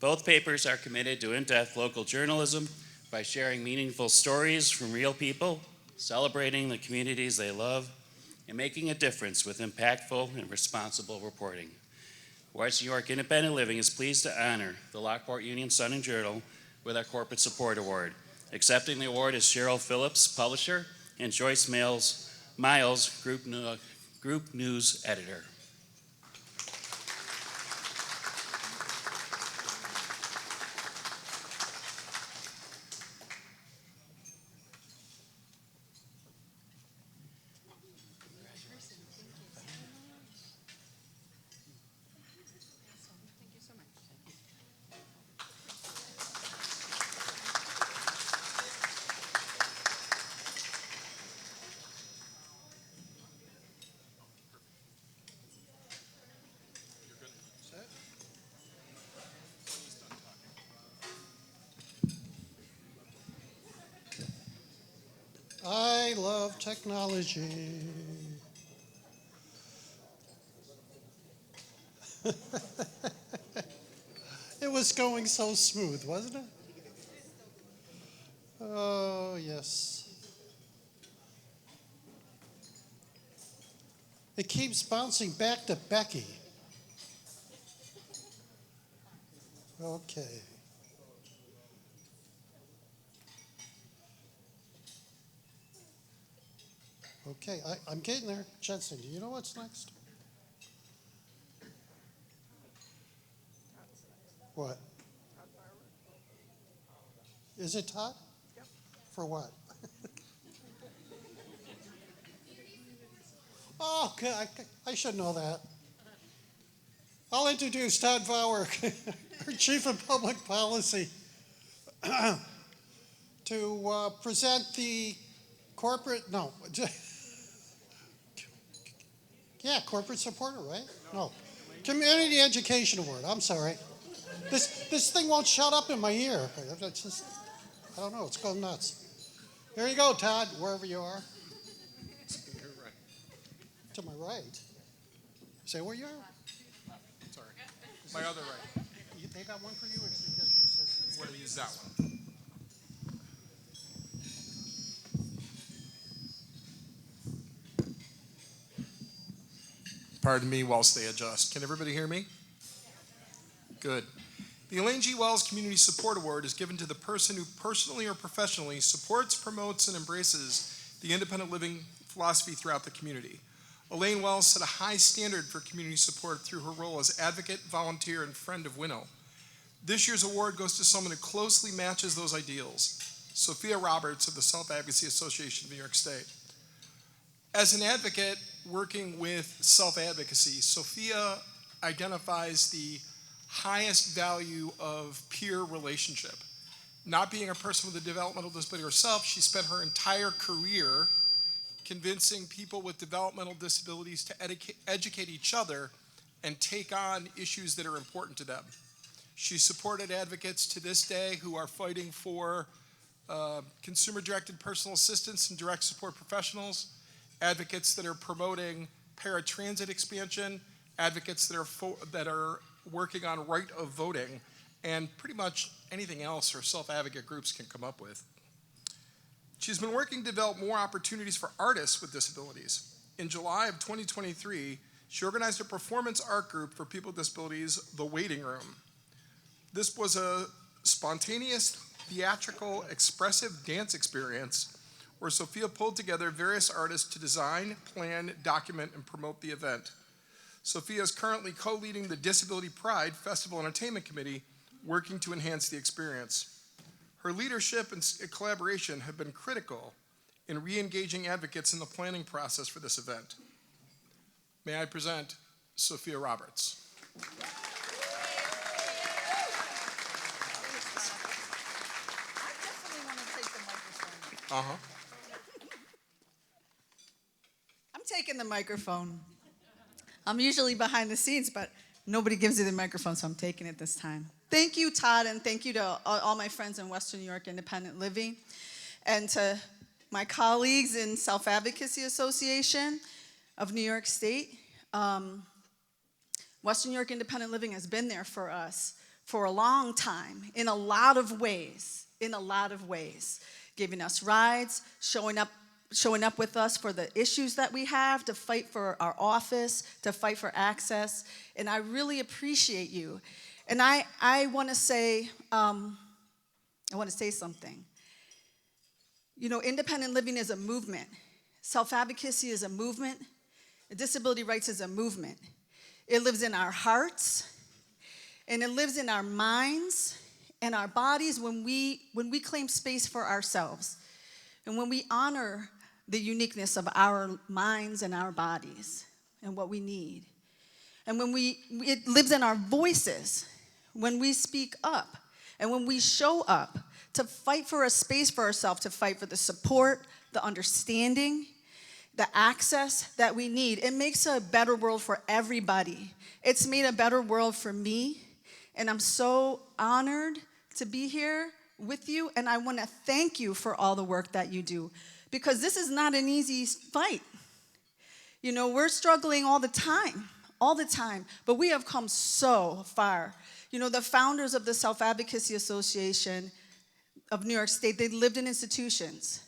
Both papers are committed to in-depth local journalism by sharing meaningful stories from real people, celebrating the communities they love, and making a difference with impactful and responsible reporting. Western New York Independent Living is pleased to honor the Lockport Union Sun and Journal with our Corporate Support Award. Accepting the award is Cheryl Phillips, publisher, and Joyce Miles, Group News Editor. I love technology. It was going so smooth, wasn't it? Oh, yes. It keeps bouncing back to Becky. Okay. Okay, I'm getting there. Jensen, do you know what's next? What? Is it Todd? Yep. For what? Oh, okay, I should know that. I'll introduce Todd Vower, our Chief of Public Policy, to present the corporate, no, yeah, corporate supporter, right? No, Community Education Award, I'm sorry. This thing won't shut up in my ear. It's just, I don't know, it's going nuts. Here you go, Todd, wherever you are. To my right. Say where you are. Sorry. My other right. They got one for you, or should you use this? We're going to use that one. Pardon me whilst they adjust. Can everybody hear me? Good. The Elaine G. Wells Community Support Award is given to the person who personally or professionally supports, promotes, and embraces the independent living philosophy throughout the community. Elaine Wells set a high standard for community support through her role as advocate, volunteer, and friend of WNYIL. This year's award goes to someone who closely matches those ideals, Sophia Roberts of the Self-Advocacy Association of New York State. As an advocate working with self-advocacy, Sophia identifies the highest value of peer relationship. Not being a person with a developmental disability herself, she spent her entire career convincing people with developmental disabilities to educate each other and take on issues that are important to them. She supported advocates to this day who are fighting for consumer-directed personal assistance and direct support professionals, advocates that are promoting paratransit expansion, advocates that are working on right of voting, and pretty much anything else her self-advocate groups can come up with. She's been working to develop more opportunities for artists with disabilities. In July of 2023, she organized a performance art group for people with disabilities, The Waiting Room. This was a spontaneous, theatrical, expressive dance experience where Sophia pulled together various artists to design, plan, document, and promote the event. Sophia is currently co-leading the Disability Pride Festival Entertainment Committee, working to enhance the experience. Her leadership and collaboration have been critical in re-engaging advocates in the planning process for this event. May I present Sophia Roberts. I'm taking the microphone. I'm usually behind the scenes, but nobody gives you the microphone, so I'm taking it this time. Thank you, Todd, and thank you to all my friends in Western New York Independent Living, and to my colleagues in Self-Advocacy Association of New York State. Western New York Independent Living has been there for us for a long time, in a lot of ways, giving us rides, showing up with us for the issues that we have, to fight for our office, to fight for access, and I really appreciate you. And I want to say something. You know, independent living is a movement. Self-advocacy is a movement. Disability rights is a movement. It lives in our hearts, and it lives in our minds and our bodies when we claim space for ourselves, and when we honor the uniqueness of our minds and our bodies and what we need. And when it lives in our voices, when we speak up and when we show up to fight for a space for ourselves, to fight for the support, the understanding, the access that we need. It makes a better world for everybody. It's made a better world for me, and I'm so honored to be here with you, and I want to thank you for all the work that you do, because this is not an easy fight. You know, we're struggling all the time, but we have come so far. You know, the founders of the Self-Advocacy Association of New York State, they lived in institutions.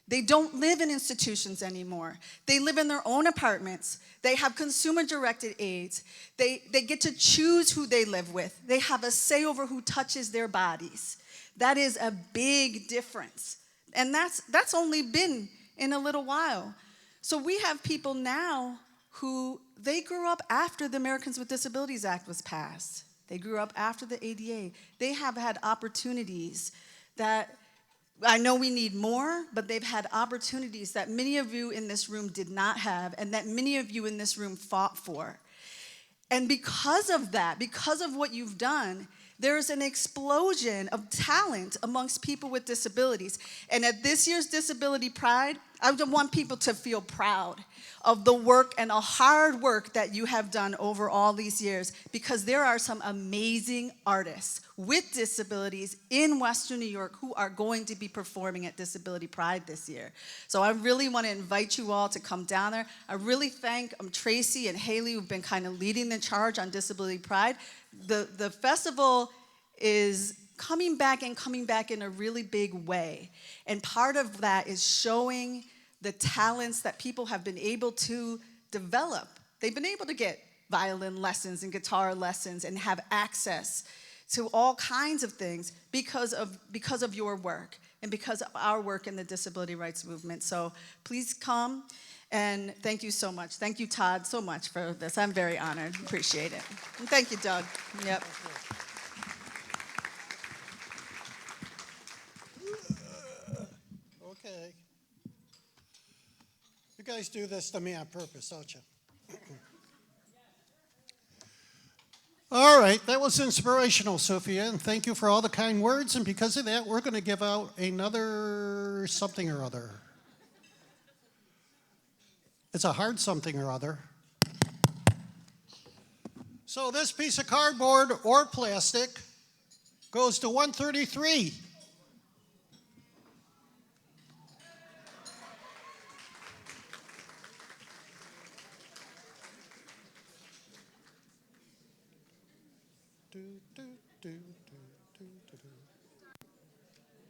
They don't live in institutions anymore. They live in their own apartments. They have consumer-directed aids. They get to choose who they live with. They have a say over who touches their bodies. That is a big difference. And that's only been in a little while. So we have people now who, they grew up after the Americans with Disabilities Act was passed. They grew up after the ADA. They have had opportunities that I know we need more, but they've had opportunities that many of you in this room did not have and that many of you in this room fought for. And because of that, because of what you've done, there's an explosion of talent amongst people with disabilities. And at this year's Disability Pride, I want people to feel proud of the work and the hard work that you have done over all these years, because there are some amazing artists with disabilities in Western New York who are going to be performing at Disability Pride this year. So I really want to invite you all to come down there. I really thank Tracy and Haley, who've been kind of leading the charge on Disability Pride. The festival is coming back in a really big way. And part of that is showing the talents that people have been able to develop. They've been able to get violin lessons and guitar lessons and have access to all kinds of things because of your work and because of our work in the disability rights movement. So please come, and thank you so much. Thank you, Todd, so much for this. I'm very honored. Appreciate it. And thank you, Doug. Yep. Okay. You guys do this to me on purpose, don't you? All right, that was inspirational, Sophia, and thank you for all the kind words. And because of that, we're going to give out another something or other. It's a hard something or other. So this piece of cardboard or plastic goes to 133.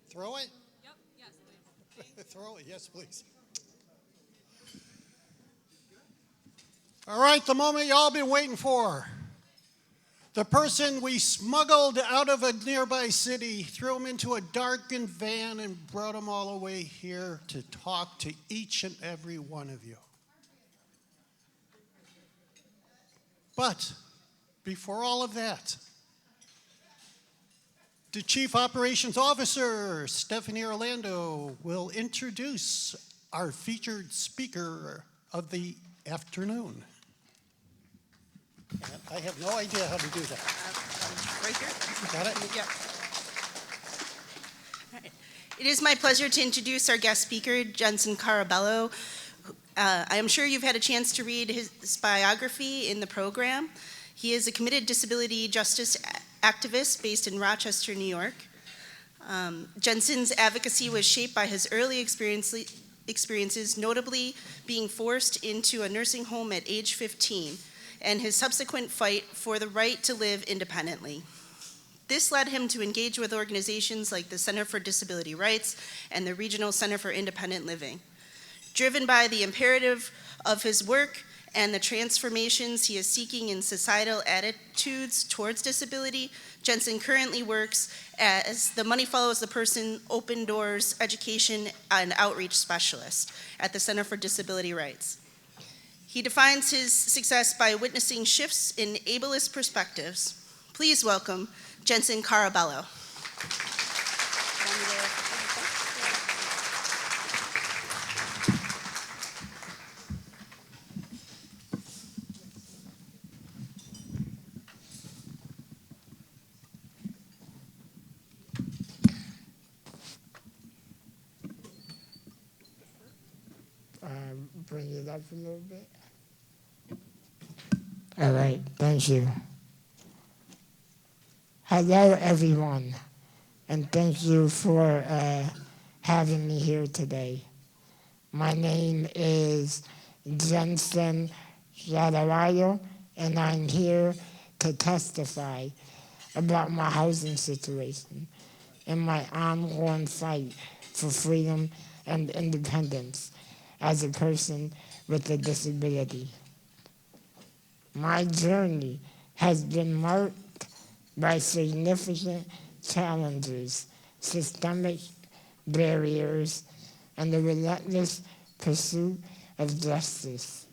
Throw it? Yep, yes, please. Throw it, yes, please. All right, the moment y'all been waiting for. The person we smuggled out of a nearby city, threw him into a darkened van, and brought him all the way here to talk to each and every one of you. But before all of that, the Chief Operations Officer, Stephanie Orlando, will introduce our featured speaker of the afternoon. And I have no idea how to do that. Right here. Got it? Yep. All right. It is my pleasure to introduce our guest speaker, Jensen Carabello. I am sure you've had a chance to read his biography in the program. He is a committed disability justice activist based in Rochester, New York. Jensen's advocacy was shaped by his early experiences, notably being forced into a nursing home at age 15, and his subsequent fight for the right to live independently. This led him to engage with organizations like the Center for Disability Rights and the Regional Center for Independent Living. Driven by the imperative of his work and the transformations he is seeking in societal attitudes towards disability, Jensen currently works as the Money Follows the Person Open Doors Education and Outreach Specialist at the Center for Disability Rights. He defines his success by witnessing shifts in ableist perspectives. Please welcome Jensen Carabello. Bring it up a little bit. All right, thank you. Hello, everyone, and thank you for having me here today. My name is Jensen Carabello, and I'm here to testify about my housing situation and my ongoing fight for freedom and independence as a person with a disability. My journey has been marked by significant challenges, systemic barriers, and the relentless pursuit of justice.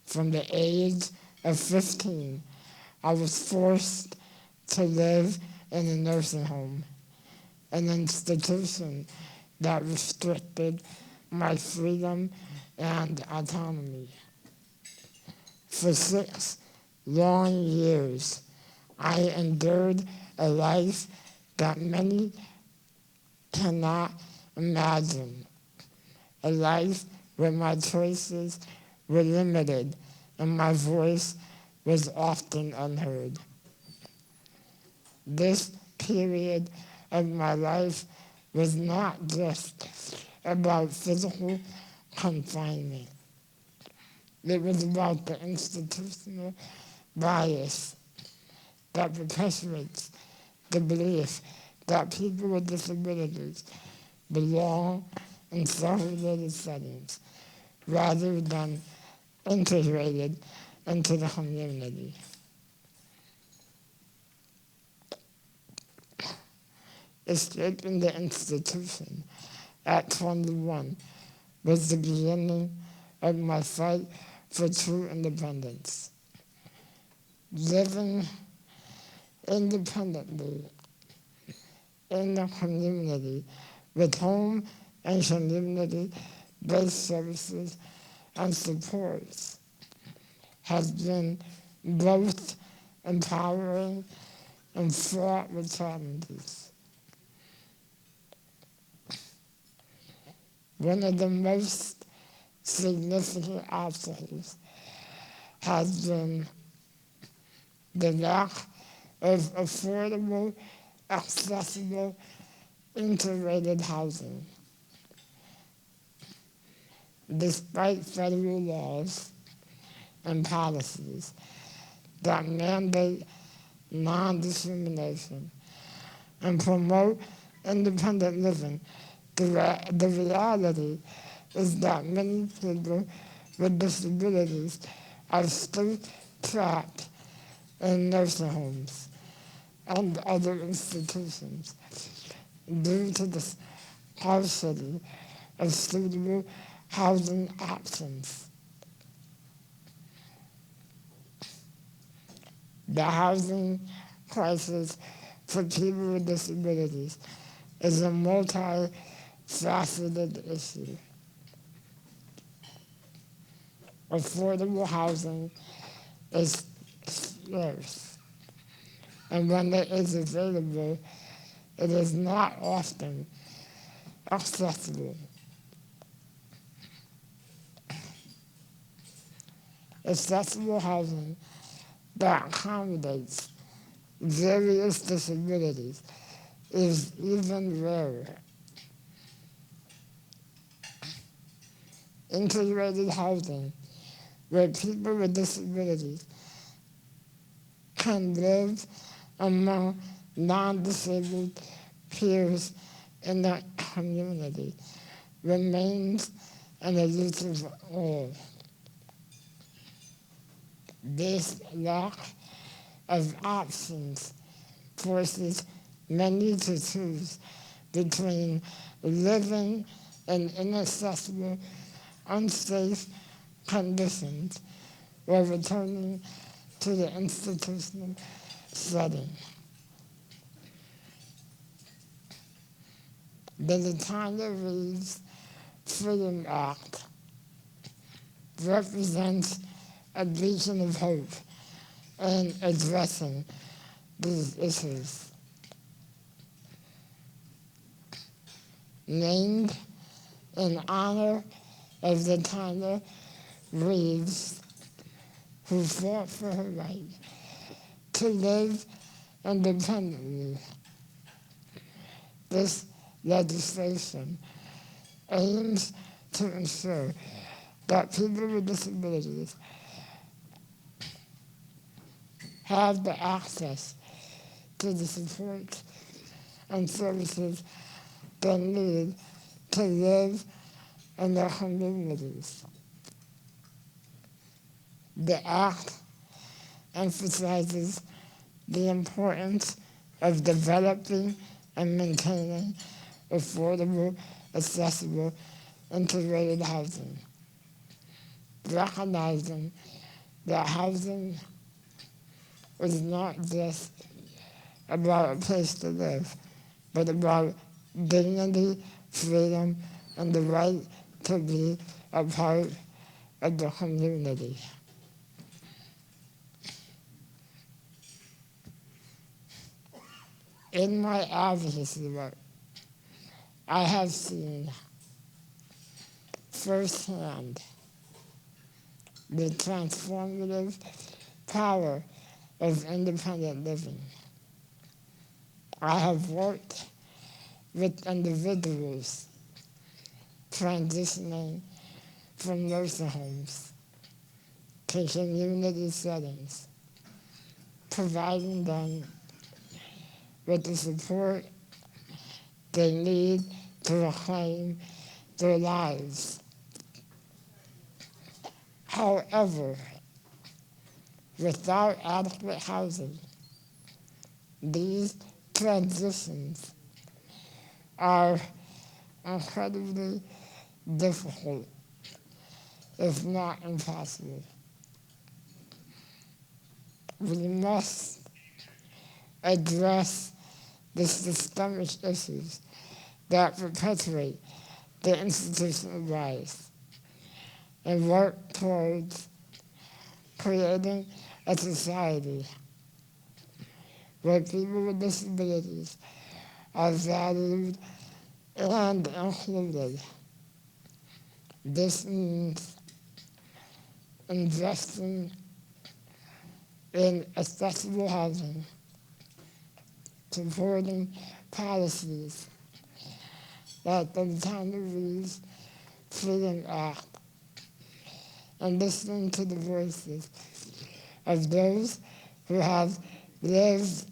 From the age of 15, I was forced to live in a nursing home an institution that restricted my freedom and autonomy. For 6 long years, I endured a life that many cannot imagine, a life where my choices were limited and my voice was often unheard. This period of my life was not just about physical confinement. It was about the institutional bias that perpetuates the belief that people with disabilities belong in segregated settings rather than integrated into the community. Escaping the institution at 21 was the beginning of my fight for true independence. Living independently in the community with home and community-based services and supports has been both empowering and fraught with challenges. One of the most significant obstacles has been the lack of affordable, accessible, integrated housing. Despite federal laws and policies that mandate non-discrimination and promote independent living, the reality is that many people with disabilities are still trapped in nursing homes and other institutions due to the scarcity of suitable housing options. The housing crisis for people with disabilities is a multifaceted issue. Affordable housing is scarce, and when it is available, it is not often accessible. Accessible housing that accommodates various disabilities is even rarer. Integrated housing, where people with disabilities can live among non-disabled peers in the community, remains an elusive goal. This lack of options forces many to choose between living in inaccessible, unsafe conditions or returning to the institutional setting. The Latanya Reid's Freedom Act represents a vision of hope in addressing these issues. Named in honor of Latanya Reid, who fought for her right to live independently. This legislation aims to ensure that people with disabilities have the access to the support and services they need to live in their communities. The Act emphasizes the importance of developing and maintaining affordable, accessible, integrated housing, recognizing that housing is not just about a place to live, but about dignity, freedom, and the right to be a part of the community. In my advocacy work, I have seen firsthand the transformative power of independent living. I have worked with individuals transitioning from nursing homes to community settings, providing them with the support they need to reclaim their lives. However, without adequate housing, these transitions are incredibly difficult, if not impossible. We must address the systemic issues that perpetuate the institutional bias and work towards creating a society where people with disabilities are valued and included. This means investing in accessible housing, supporting policies like the Retirees Freedom Act, and listening to the voices of those who have lived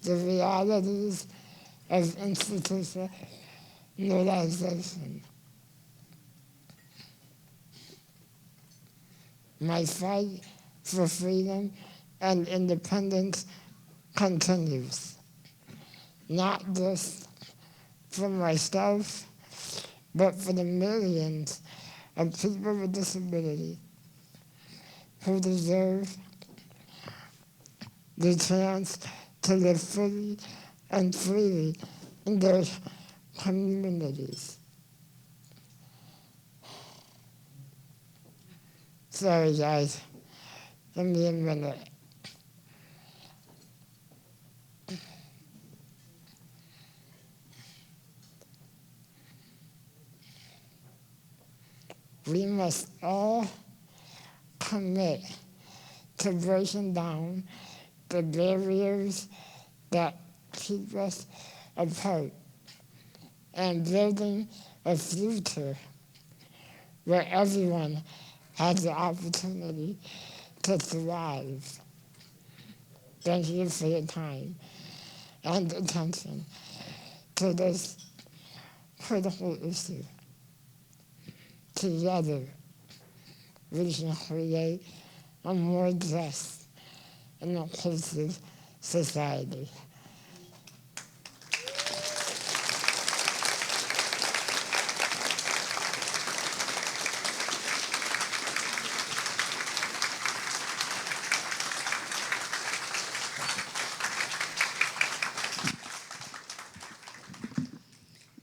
the realities of institutionalization. My fight for freedom and independence continues, not just for myself, but for the millions of people with disability who deserve the chance to live fully and freely in their communities. Sorry, guys. Give me a minute. We must all commit to breaking down the barriers that keep us apart and building a future where everyone has the opportunity to thrive. Thank you for your time and attention to this critical issue. Together, we can create a more just and inclusive society.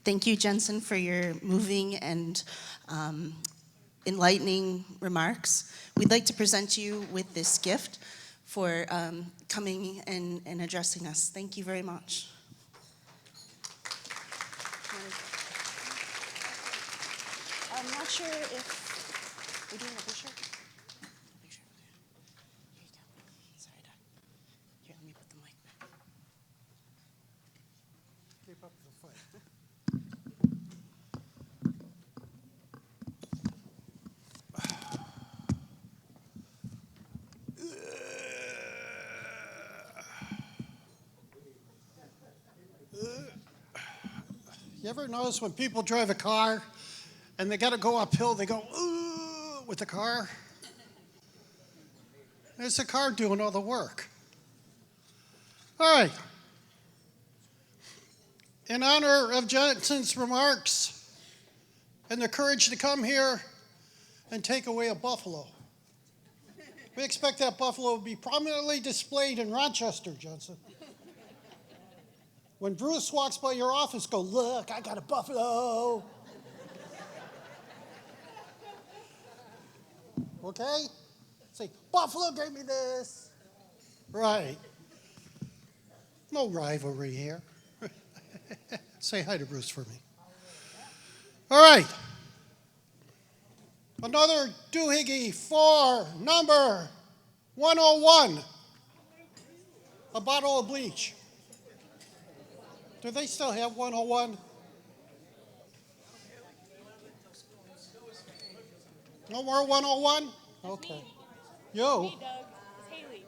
Thank you, Jensen, for your moving and enlightening remarks. We'd like to present you with this gift for coming and addressing us. Thank you very much. I'm not sure if we're doing a picture. A picture. Here you go. Sorry, Doc. Here, let me put the mic back. Keep up the fight. You ever notice when people drive a car and they got to go uphill, they go, ooh, with the car? It's the car doing all the work. All right. In honor of Jensen's remarks and the courage to come here and take away a buffalo, we expect that buffalo to be prominently displayed in Rochester, Jensen. When Bruce walks by your office, go, look, I got a buffalo. Okay? Say, Buffalo gave me this. Right. No rivalry here. Say hi to Bruce for me. All right. Another doohickey for number 101. A bottle of bleach. Do they still have 101? No more 101? Okay. You? Hey, Doug. It's Haley.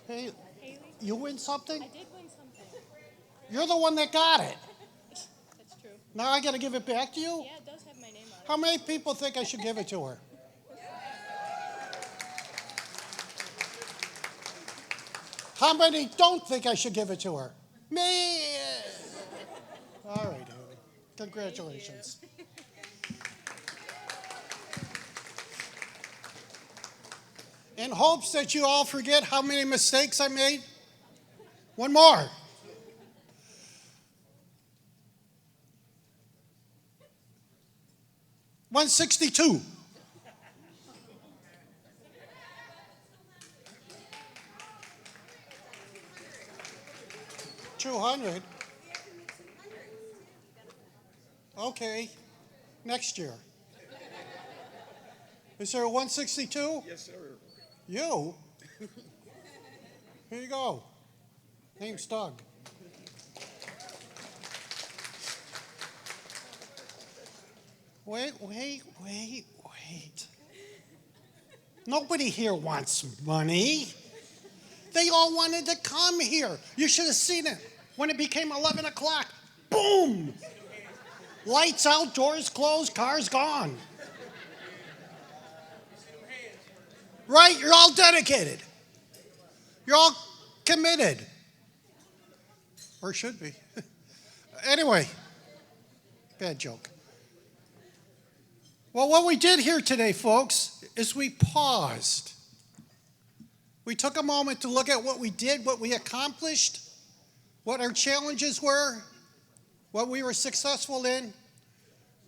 Hey, Haley? you win something? I did win something. You're the one that got it. That's true. Now I got to give it back to you? Yeah, it does have my name on it. How many people think I should give it to her? How many don't think I should give it to her? Me. All right, Haley. Congratulations. In hopes that you all forget how many mistakes I made, one more. $162. $200. Okay, next year. Is there a 162? Yes, sir. You? Here you go. Name's Doug. Wait. Nobody here wants money. They all wanted to come here. You should have seen it. When it became 11 o'clock, boom! Lights out, doors closed, cars gone. Right? You're all dedicated. You're all committed. Or should be. Anyway, bad joke. Well, what we did here today, folks, is we paused. We took a moment to look at what we did, what we accomplished, what our challenges were, what we were successful in,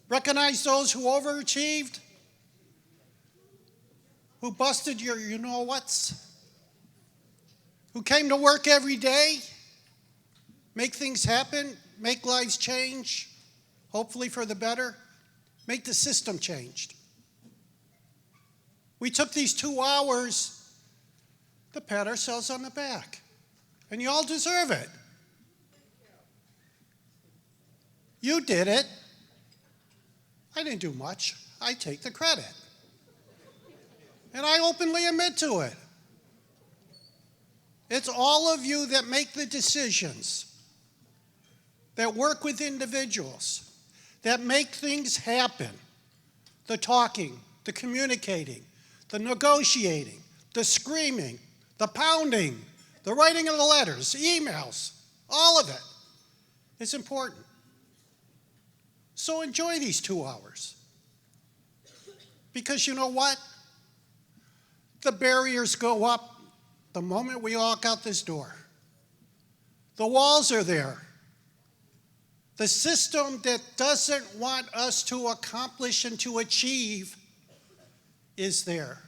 recognize those who overachieved, who busted your you-know-whats, who came to work every day, make things happen, make lives change, hopefully for the better, make the system changed. We took these 2 hours to pat ourselves on the back, and you all deserve it. You did it. I didn't do much. I take the credit. And I openly admit to it. It's all of you that make the decisions, that work with individuals, that make things happen. The talking, the communicating, the negotiating, the screaming, the pounding, the writing of the letters, emails, all of it. It's important. So enjoy these 2 hours. Because you know what? The barriers go up the moment we walk out this door. The walls are there. The system that doesn't want us to accomplish and to achieve is there.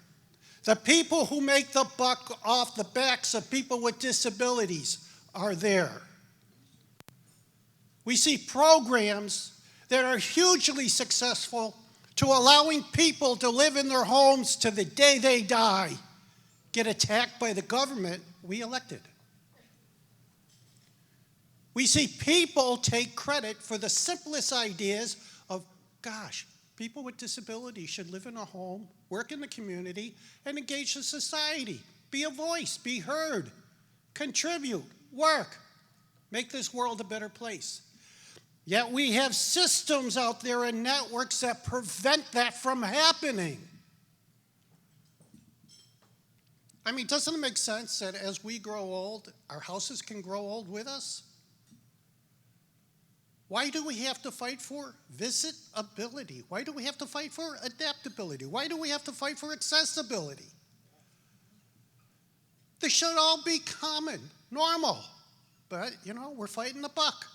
The people who make the buck off the backs of people with disabilities are there. We see programs that are hugely successful to allowing people to live in their homes to the day they die, get attacked by the government we elected. We see people take credit for the simplest ideas of, gosh, people with disabilities should live in a home, work in the community, and engage in society. Be a voice, be heard, contribute, work, make this world a better place. Yet we have systems out there and networks that prevent that from happening. I mean, doesn't it make sense that as we grow old, our houses can grow old with us? Why do we have to fight for visitability? Why do we have to fight for adaptability? Why do we have to fight for accessibility? This should all be common, normal. But, you know, we're fighting the buck.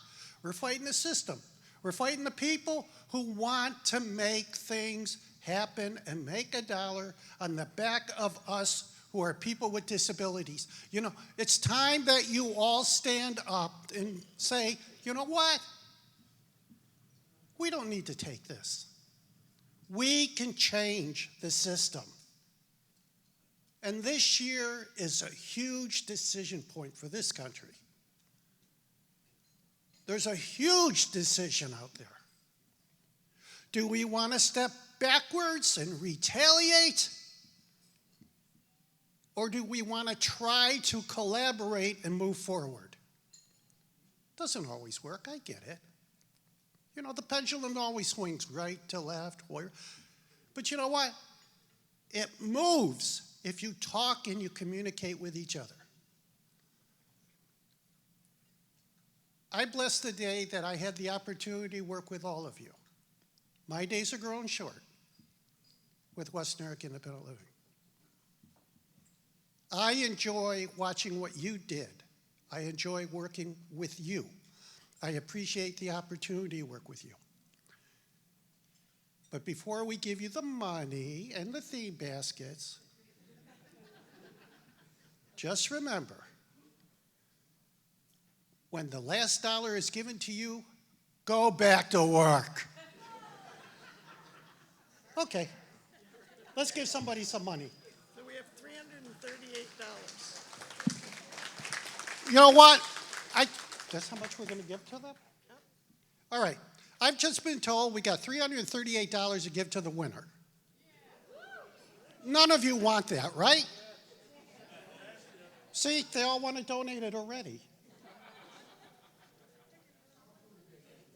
We're fighting the system. We're fighting the people who want to make things happen and make a dollar on the back of us who are people with disabilities. You know, it's time that you all stand up and say, you know what? We don't need to take this. We can change the system. And this year is a huge decision point for this country. There's a huge decision out there. Do we want to step backwards and retaliate? Or do we want to try to collaborate and move forward? Doesn't always work, I get it. You know, the pendulum always swings right to left. But you know what? It moves if you talk and you communicate with each other. I bless the day that I had the opportunity to work with all of you. My days are growing short with West New York Independent Living. I enjoy watching what you did. I enjoy working with you. I appreciate the opportunity to work with you. But before we give you the money and the theme baskets, just remember, when the last dollar is given to you, go back to work. Okay, let's give somebody some money. So we have $338. You know what? That's how much we're going to give to them? All right. I've just been told we got $338 to give to the winner. None of you want that, right? See, they all want to donate it already.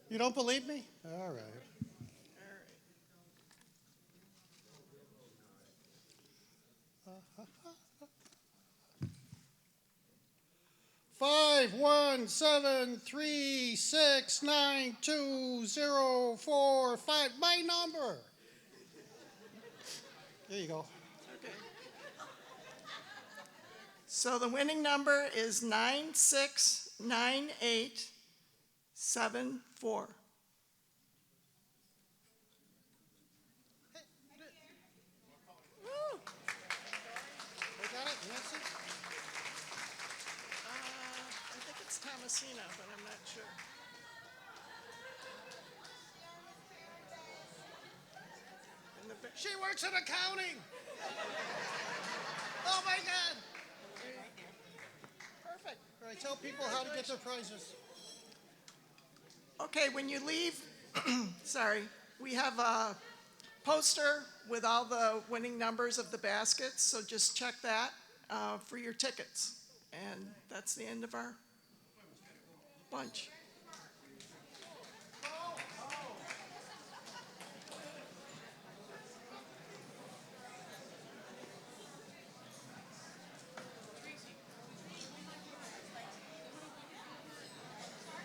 You don't believe me? All right. 517369204. My number. There you go. Okay. So the winning number is 969874. Woo! We got it, Nancy? I think it's Thomasina, but I'm not sure. She works in accounting. Oh my God. Perfect. All right, tell people how to get their prizes. Okay, when you leave, sorry, we have a poster with all the winning numbers of the baskets, so just check that for your tickets. And that's the end of our bunch.